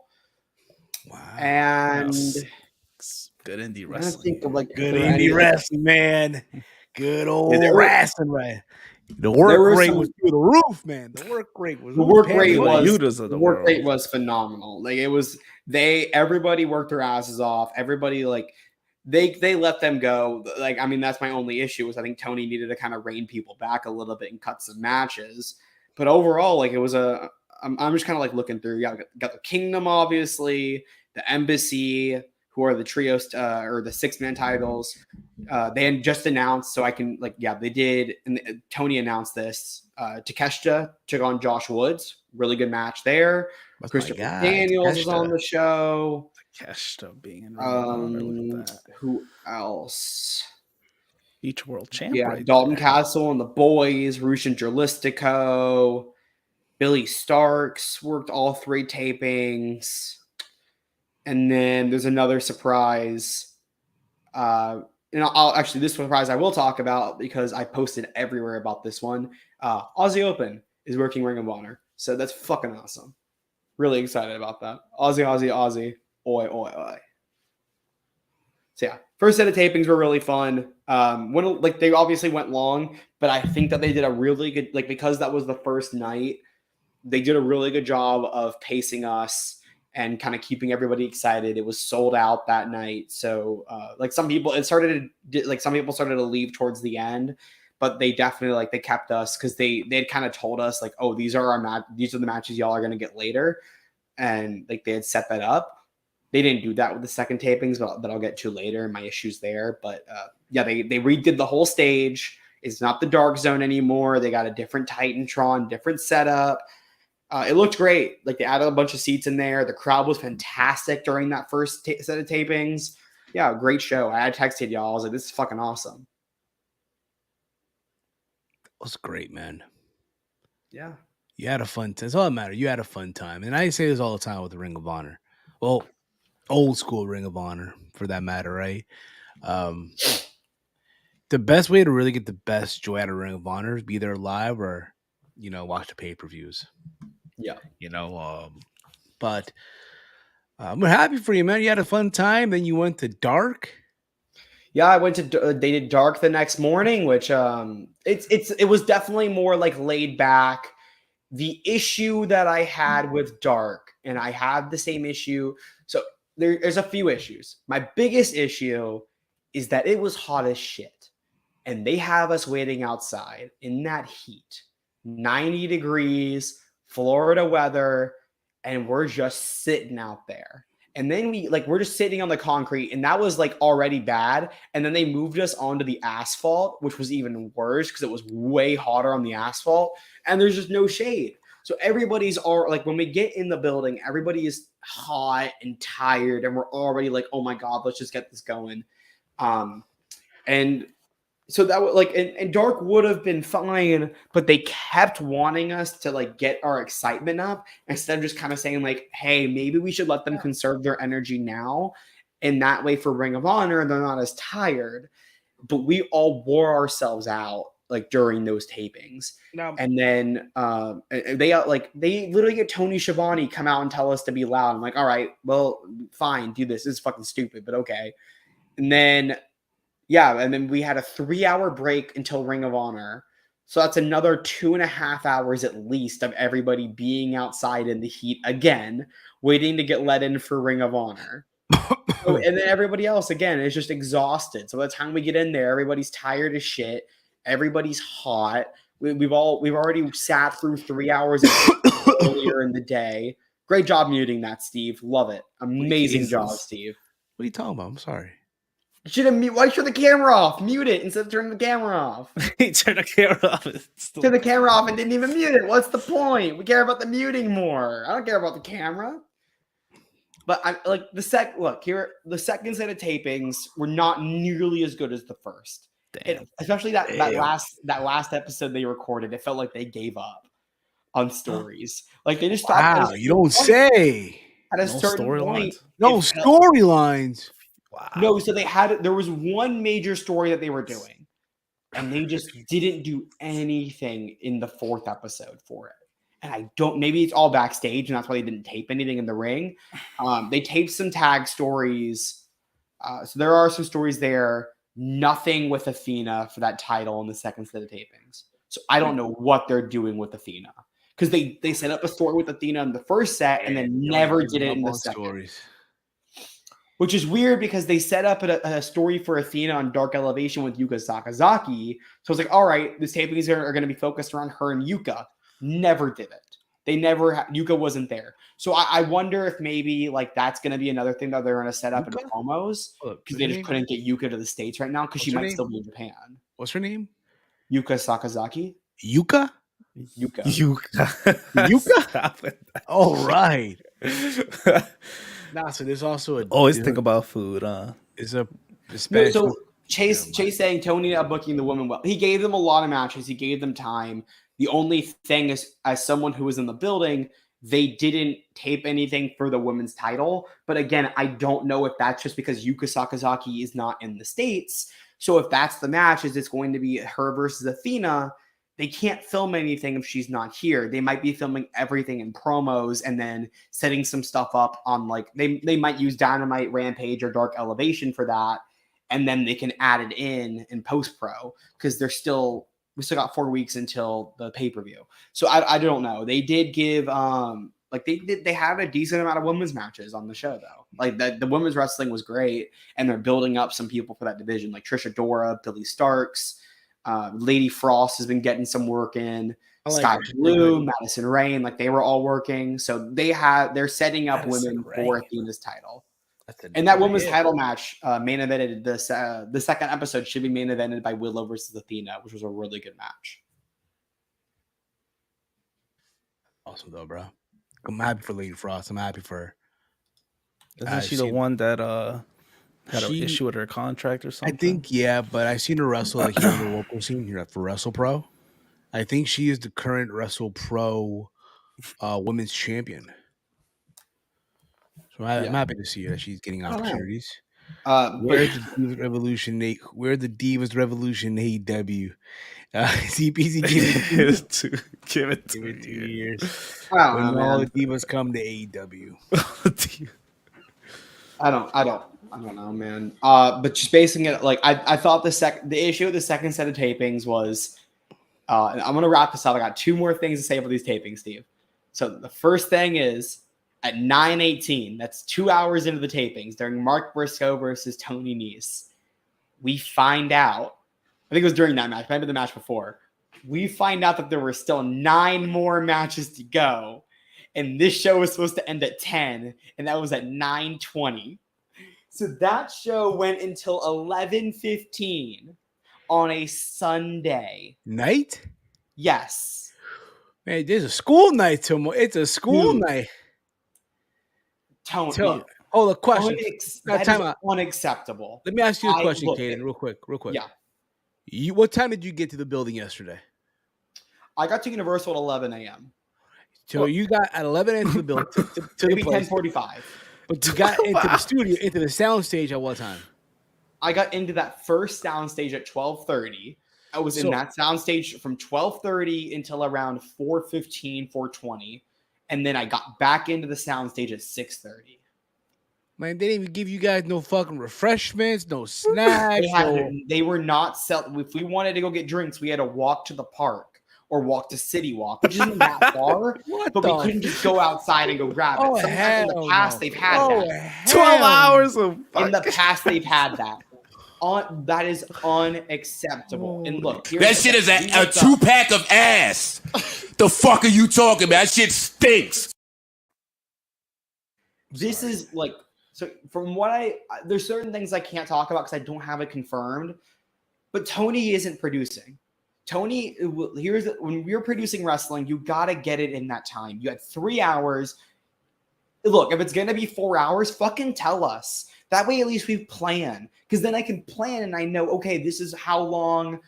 Wow. And good indie I'm trying to wrestling. think of like Good if there are any, indie wrestling, man. Good old there were- wrestling, right? The There work were rate some- was through the roof, man. The work rate was the work Pam rate Wheeler was Yutas of the the work rate world. was phenomenal. Like it was everybody worked their asses off. Everybody like they let them go. Like I mean that's my only issue was I think Tony needed to kind of rein people back a little bit and cut some matches. But overall, like it was I'm just kind of like looking through. You got the Kingdom, obviously, the Embassy, who are the trios or the 6-man titles. They had just announced, so I can they did. And Tony announced this. Takeshita took on Josh Woods. Really good match there. That's Christopher my guy, Daniels was Takeshita. on the show. Takeshita being in Ring of Honor. Look at that. Who else? Each world champ. Yeah, right Dalton there. Castle and the boys, Rushin Jerlistico, Billy Starks worked all 3 tapings. And then there's another surprise. And I'll actually, this surprise I will talk about because I posted everywhere about this one. Aussie Open is working Ring of Honor. So that's fucking awesome. Really excited about that. Aussie. Oi, oi, oi. So yeah, first set of tapings were really fun. They obviously went long, but I think that they did a really good, because that was the first night, they did a really good job of pacing us and kind of keeping everybody excited. It was sold out that night. So some people started to leave towards the end, but they definitely they kept us because they had kind of told us oh, these are the matches y'all are going to get later. And they had set that up. They didn't do that with the second tapings, but that I'll get to later. My issues there, but they redid the whole stage. It's not the Dark Zone anymore. They got a different Titantron, different setup. It looked great. They added a bunch of seats in there. The crowd was fantastic during that first set of tapings. Yeah, great show. I had texted y'all. I was like, this is fucking awesome. It was great, man. Yeah. You had a fun time. That's all that matters. You had a fun time. And I say this all the time with the Ring of Honor. Well, old school Ring of Honor, for that matter, right? The best way to really get the best joy out of Ring of Honor is be there live or, watch the pay-per-views. Yeah. But I'm happy for you, man. You had a fun time. Then you went to Dark. Yeah, I went to they did Dark the next morning, which it was definitely more laid back. The issue that I had with Dark, and I have the same issue. So there's a few issues. My biggest issue is that it was hot as shit. And they have us waiting outside in that heat. 90 degrees, Florida weather, and we're just sitting out there. And then we're just sitting on the concrete, and that was already bad. And then they moved us onto the asphalt, which was even worse because it was way hotter on the asphalt, and there's just no shade. So everybody's when we get in the building, everybody is hot and tired, and we're already oh my God, let's just get this going. And so that was and Dark would have been fine, but they kept wanting us to get our excitement up instead of just kind of saying hey, maybe we should let them conserve their energy now. And that way for Ring of Honor, they're not as tired. But we all wore ourselves out during those tapings. No. And then they literally get Tony Schiavone come out and tell us to be loud. I'm like, all right, well, fine, do this. This is fucking stupid, but okay. And then and then we had a 3-hour break until Ring of Honor. So that's another 2.5 hours at least of everybody being outside in the heat again, waiting to get let in for Ring of Honor. And then everybody else, again, is just exhausted. So by the time we get in there, everybody's tired as shit. Everybody's hot. We've already sat through 3 hours earlier in the day. Great job muting that, Steve. Love it. Amazing job, Steve. What are you talking about? I'm sorry. Why turn the camera off? Mute it instead of turning the camera off. He turned the camera off. Turn the camera off and didn't even mute it. What's the point? We care about the muting more. I don't care about the camera. But I the second set of tapings were not nearly as good as the first. Especially that last episode they recorded. It felt like they gave up on stories. They just stopped. Wow, you don't say. At a certain point, no storylines. Wow. No, so there was one major story that they were doing, and they just didn't do anything in the 4th episode for it. And maybe it's all backstage, and that's why they didn't tape anything in the ring. They taped some tag stories. So there are some stories there. Nothing with Athena for that title in the second set of tapings. So I don't know what they're doing with Athena. Because they set up a story with Athena in the first set and then never did it in the second. Stories. Which is weird because they set up a story for Athena on Dark Elevation with Yuka Sakazaki. So it's like, all right, this tapings are going to be focused around her and Yuka. Never did it. They never Yuka wasn't there. So I wonder if maybe like that's going to be another thing that they're going to set up in promos because they just couldn't get Yuka to the States right now because she might still be in Japan. What's her name? Yuka Sakazaki. Yuka? Yuka. Yuka? Oh, right. Nah, so there's also always think about food, Is a Spanish. So Chase saying Tony not booking the women well. He gave them a lot of matches. He gave them time. The only thing is, as someone who was in the building, they didn't tape anything for the women's title. But again, I don't know if that's just because Yuka Sakazaki is not in the States. So if that's the match, is it's going to be her versus Athena? They can't film anything if she's not here. They might be filming everything in promos and then setting some stuff up on like they might use Dynamite, Rampage, or Dark Elevation for that, and then they can add it in post pro because we still got 4 weeks until the pay-per-view. So I don't know. They did give they had a decent amount of women's matches on the show though. Like the women's wrestling was great, and they're building up some people for that division like Trisha Dora, Billy Starks. Lady Frost has been getting some work in. Sky Blue, Madison Rain, like they were all working. So they're setting up women for Athena's title. And that women's title match main evented the second episode should be main evented by Willow versus Athena, which was a really good match. Awesome though, bro. I'm happy for Lady Frost. I'm happy for her. Isn't she the one that had an issue with her contract or something? I think, yeah, but I've seen her wrestle like here in the local scene here for Wrestle Pro. I think she is the current Wrestle Pro women's champion. So I'm happy to see her that she's getting opportunities. Where's the Divas Revolution? Where's the Divas Revolution AEW? CPC give it 2 years. When all the divas come to AEW. I don't know, man. But just basing it, like I thought the issue with the second set of tapings was, and I'm gonna wrap this up. I got 2 more things to say about these tapings, Steve. So the first thing is at 9:18. That's 2 hours into the tapings during Mark Briscoe versus Tony Nese. We find out. I think it was during that match, maybe the match before. We find out that there were still 9 more matches to go, and this show was supposed to end at 10, and that was at 9:20. So that show went until 11:15 on a Sunday night. Yes, man, there's a school night tomorrow. It's a school night. Tony, hold a question. That is unacceptable. Let me ask you a question, Kaden, real quick. Yeah. What time did you get to the building yesterday? I got to Universal at 11 a.m. So you got at 11 a.m. to the building. To maybe 10:45. But you got into the studio, into the sound stage at what time? I got into that first sound stage at 12:30. I was in that sound stage from 12:30 until around 4:15, 4:20. And then I got back into the sound stage at 6:30. Man, they didn't even give you guys no fucking refreshments, no snacks. They were not selling. If we wanted to go get drinks, we had to walk to the park or walk to City Walk, which isn't that far. But we couldn't just go outside and go grab it. Sometimes in the past, they've had that. 12 hours of in the past, they've had that. That is unacceptable. And look, that shit is a 2-pack of ass. The fuck are you talking about? That shit stinks. This is like, so from what there's certain things I can't talk about because I don't have it confirmed, but Tony isn't producing. Tony, when you're producing wrestling, you got to get it in that time. You had 3 hours. Look, if it's going to be 4 hours, fucking tell us. That way, at least we plan. Because then I can plan and I know, okay, this is how long.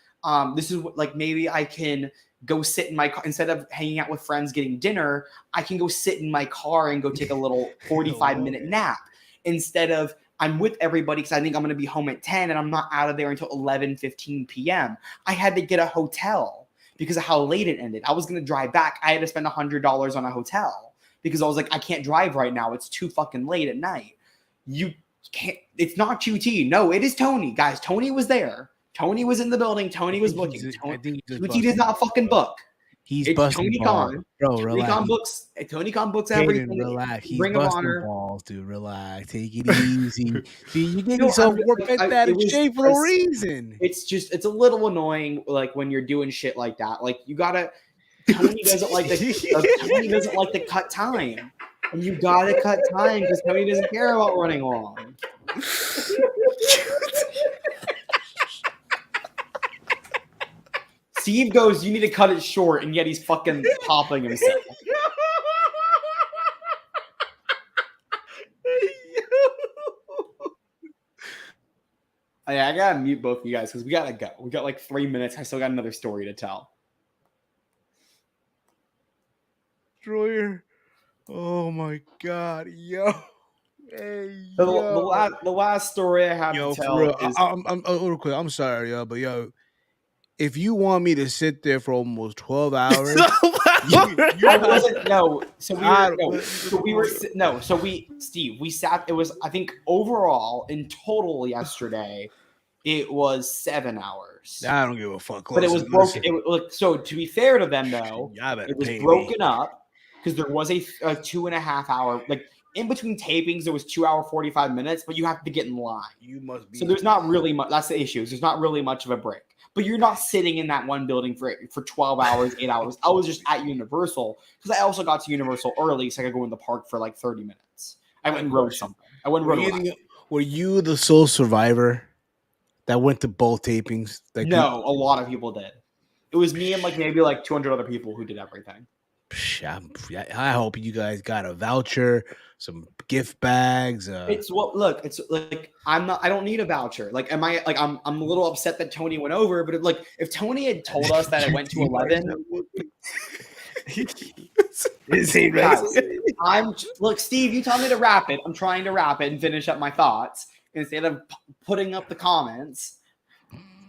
This is like maybe I can go sit in my car. Instead of hanging out with friends getting dinner, I can go sit in my car and go take a little 45-minute nap. Instead of I'm with everybody because I think I'm going to be home at 10 and I'm not out of there until 11:15 p.m. I had to get a hotel because of how late it ended. I was going to drive back. I had to spend $100 on a hotel because I was like, I can't drive right now. It's too fucking late at night. You can't. It's not QT. No, it is Tony. Guys, Tony was there. Tony was in the building. Tony was booking. QT does not fucking book. He's It's busting Tony balls. Khan. Bro, Tony relax. Khan books. Tony Khan books Hayden, everything. relax. He's Ring of busting Honor. balls, dude. Relax. Take it easy. Dude, you getting No, yourself I'm- worked I- that it in was- shape for I a s- reason. It's a little annoying, like when you're doing shit like that. Like you gotta. Tony doesn't like to cut time, and you gotta cut time because Tony doesn't care about running long. Steve goes, "You need to cut it short," and yet he's fucking popping himself. I gotta mute both of you guys because we gotta go. We got like 3 minutes. I still got another story to tell. Destroyer. Oh my god, yo. Hey, The yo. last story I have Yo, to for tell real. is I'm real quick. I'm sorry, yo, but yo, if you want me to sit there for almost 12 hours, I wasn't no. So Steve, we sat. It was I think overall in total yesterday, it was 7 hours. I don't give a fuck. But it was Listen, broken. So to be fair to them though, y'all better it was pay me. broken up because there was a 2.5 hour like in between tapings. There was 2 hour 45 minutes, but you have to get in line. You must be. So there's not really much. That's the issue. There's not really much of a break. But you're not sitting in that one building for 12 hours, 8 hours. I was just at Universal because I also got to Universal early, so I could go in the park for like 30 minutes. I went and rode something. I went and rode a ride. Were you the sole survivor that went to both tapings? Like, No, a lot of people did. It was me and like maybe like 200 other people who did everything. I hope you guys got a voucher, some gift bags. It's like I don't need a voucher. Like I'm a little upset that Tony went over, but if Tony had told us that it went to 11, Steve, you tell me to wrap it. I'm trying to wrap it and finish up my thoughts instead of putting up the comments.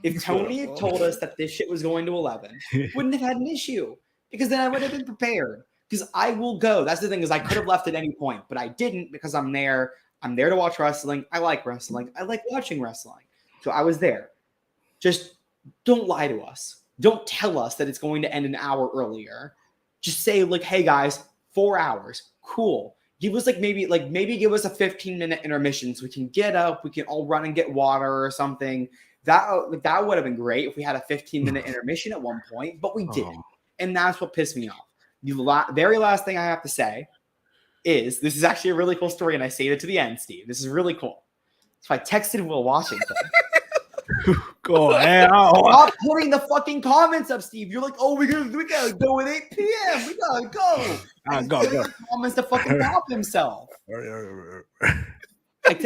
If Tony had told us that this shit was going to 11, wouldn't have had an issue because then I would have been prepared. Because I will go. That's the thing is I could have left at any point, but I didn't because I'm there. I'm there to watch wrestling. I like wrestling. I like watching wrestling. So I was there. Just don't lie to us. Don't tell us that it's going to end an hour earlier. Just say like, hey guys, 4 hours. Cool. Give us maybe give us a 15-minute intermission so we can get up. We can all run and get water or something. That would have been great if we had a 15-minute intermission at one point, but we didn't. And that's what pissed me off. The very last thing I have to say is this is actually a really cool story, and I saved it to the end, Steve. This is really cool. So I texted Will Washington. Go ahead. Stop putting the fucking comments up, Steve. You're like, oh, we gotta go at 8 p.m. We gotta go. Go. Comments to fucking pop himself. At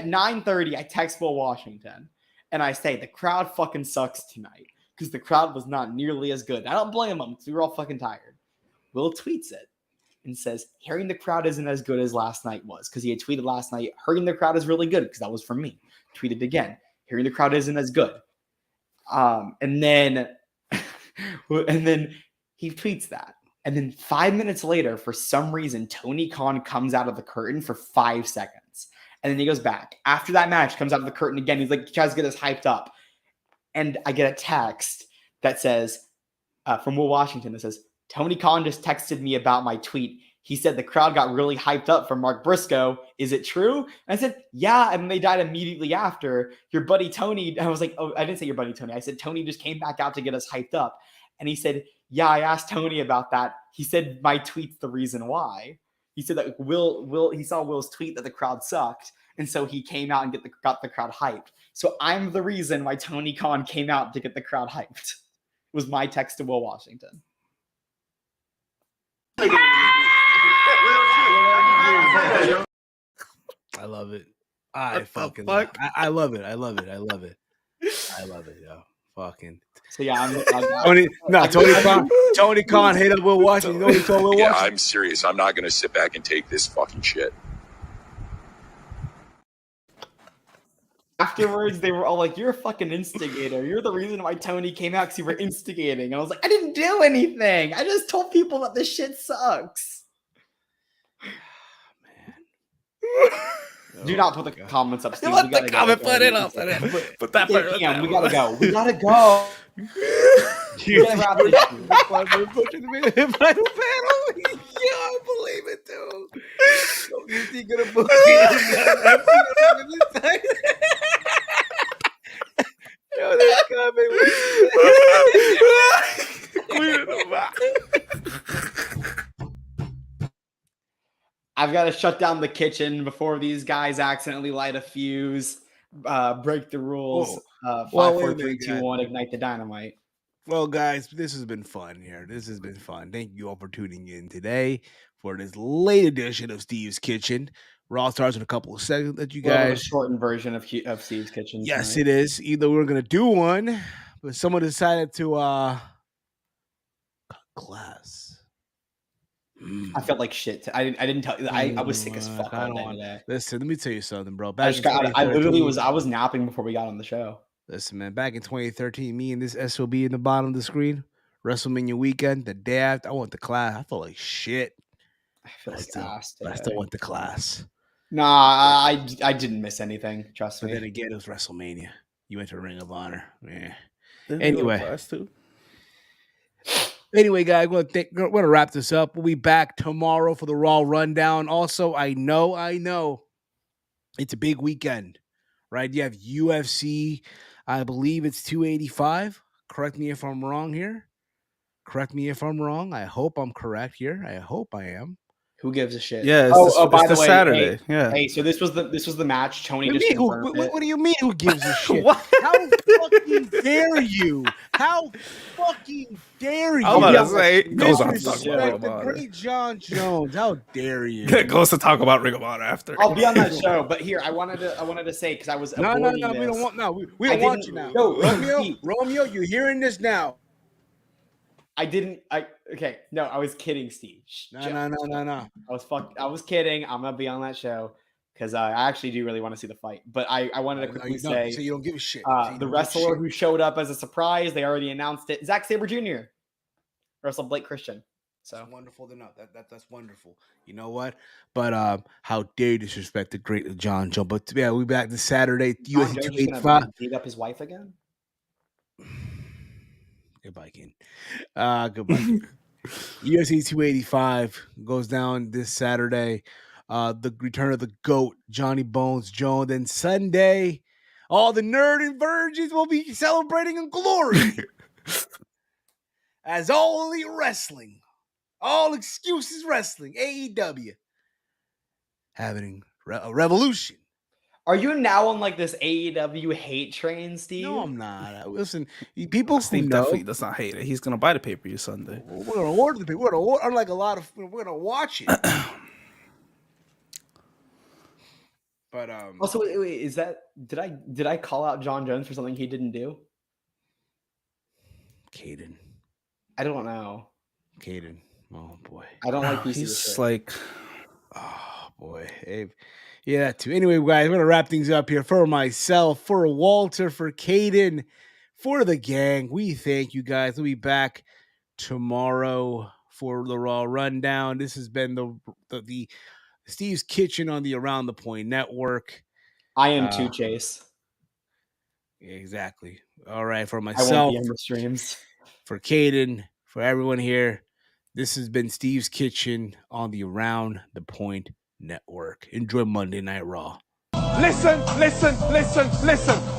9:30, I text Will Washington, and I say the crowd fucking sucks tonight. Because the crowd was not nearly as good. I don't blame them because we were all fucking tired. Will tweets it and says, hearing the crowd isn't as good as last night was. Because he had tweeted last night, hearing the crowd is really good. Because that was from me. Tweeted again, hearing the crowd isn't as good. And then he tweets that. And then 5 minutes later, for some reason, Tony Khan comes out of the curtain for 5 seconds. And then he goes back. After that match, comes out of the curtain again. He's like, tries to get us hyped up. And I get a text that says, from Will Washington, that says, Tony Khan just texted me about my tweet. He said the crowd got really hyped up for Mark Briscoe. Is it true? And I said, yeah. And they died immediately after. Your buddy Tony, I was like, oh, I didn't say your buddy Tony. I said, Tony just came back out to get us hyped up. And he said, yeah, I asked Tony about that. He said, my tweet's the reason why. He said that he saw Will's tweet that the crowd sucked. And so he came out and got the crowd hyped. So I'm the reason why Tony Khan came out to get the crowd hyped. It was my text to Will Washington. I love it. I fucking fuck? I love it. I love it. Yo. Fucking. So yeah, Tony Khan hit up Will Washington. You know what he told Will Yeah, Washington? I'm serious. I'm not going to sit back and take this fucking shit. afterwards, they were all like, "You're a fucking instigator. You're the reason why Tony came out because you were instigating." And I was like, "I didn't do anything. I just told people that this shit sucks." Do not put the comments up, Steve. Put the comment, put it up. Put that part. We gotta go. We gotta go. We gotta wrap this shit. Final panel. Yeah, I believe it, dude. Is he gonna book it? Yo, they're coming. I've got to shut down the kitchen before these guys accidentally light a fuse, break the rules. 5, 4, 3, 2, 1, ignite the dynamite. Well, guys, this has been fun here. This has been fun. Thank you all for tuning in today for this late edition of Steve's Kitchen. Raw starts in a couple of seconds. That you guys a shortened version of Steve's Kitchen. Yes, tonight. It is. Either we're gonna do one, but someone decided to cut class. I felt like shit. I didn't tell you. I was sick as fuck all day today. Listen, let me tell you something, bro. I was napping before we got on the show. Listen, man, back in 2013, me and this SOB in the bottom of the screen, WrestleMania weekend, the day after, I went to class. I felt like shit. I feel like ass today. I still went to class. Nah, I didn't miss anything. Trust me. But then again, it was WrestleMania. You went to Ring of Honor. Yeah. Anyway. Class too. Anyway, guys, we're gonna wrap this up. We'll be back tomorrow for the Raw Rundown. Also, I know it's a big weekend, right? You have UFC. I believe it's 285. Correct me if I'm wrong here. Correct me if I'm wrong. I hope I'm correct here. I hope I am. Who gives a shit? Yeah, by the way, Saturday. Hey, so this was the match. Tony just confirmed what do you mean? Who gives a shit? What? How fucking dare you? How fucking dare you? I'm about to say, goes on to talk about Ring of Honor. Great John Jones. How dare you? Goes to talk about Ring of Honor after. I'll be on that show, but here I wanted to say because I was no. We don't want you now. No, Romeo, you're hearing this now. I was kidding, Steve. No. I was kidding. I'm gonna be on that show because I actually do really want to see the fight. But I wanted to quickly say, so you don't give a shit. The wrestler who showed up as a surprise, they already announced it. Zack Sabre Jr. wrestled Blake Christian. So that's wonderful to know. That's wonderful. You know what? But how dare you disrespect the great John Jones? But yeah, we'll be back this Saturday. UFC 285. Beat up his wife again. Goodbye, King. Goodbye. UFC 285 goes down this Saturday. The return of the GOAT, Johnny Bones Jones. Then Sunday, all the nerd and virgins will be celebrating in glory. As all elite wrestling, all excuses wrestling, AEW, having a revolution. Are you now on like this AEW hate train, Steve? No, I'm not. Listen, people Steve definitely does not hate it. He's gonna buy the pay-per-view Sunday. We're gonna order the pay. We're gonna order, unlike a lot of. We're gonna watch it. But also, wait, is that did I call out John Jones for something he didn't do? Caden. I don't know. Caden. Oh boy. I don't like he's like. Oh boy. Hey. Yeah, too. Anyway, guys, we're going to wrap things up here for myself, for Walter, for Caden, for the gang. We thank you guys. We'll be back tomorrow for the Raw Rundown. This has been the Steve's Kitchen on the Around the Point Network. I am too, Chase. Exactly. All right, for myself. I won't be on the streams. For Caden, for everyone here, this has been Steve's Kitchen on the Around the Point Network. Enjoy Monday Night Raw. Listen.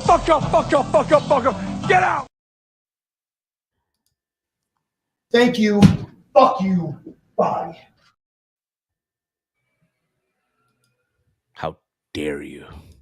Fuck up. Get out. Thank you. Fuck you. Bye. How dare you?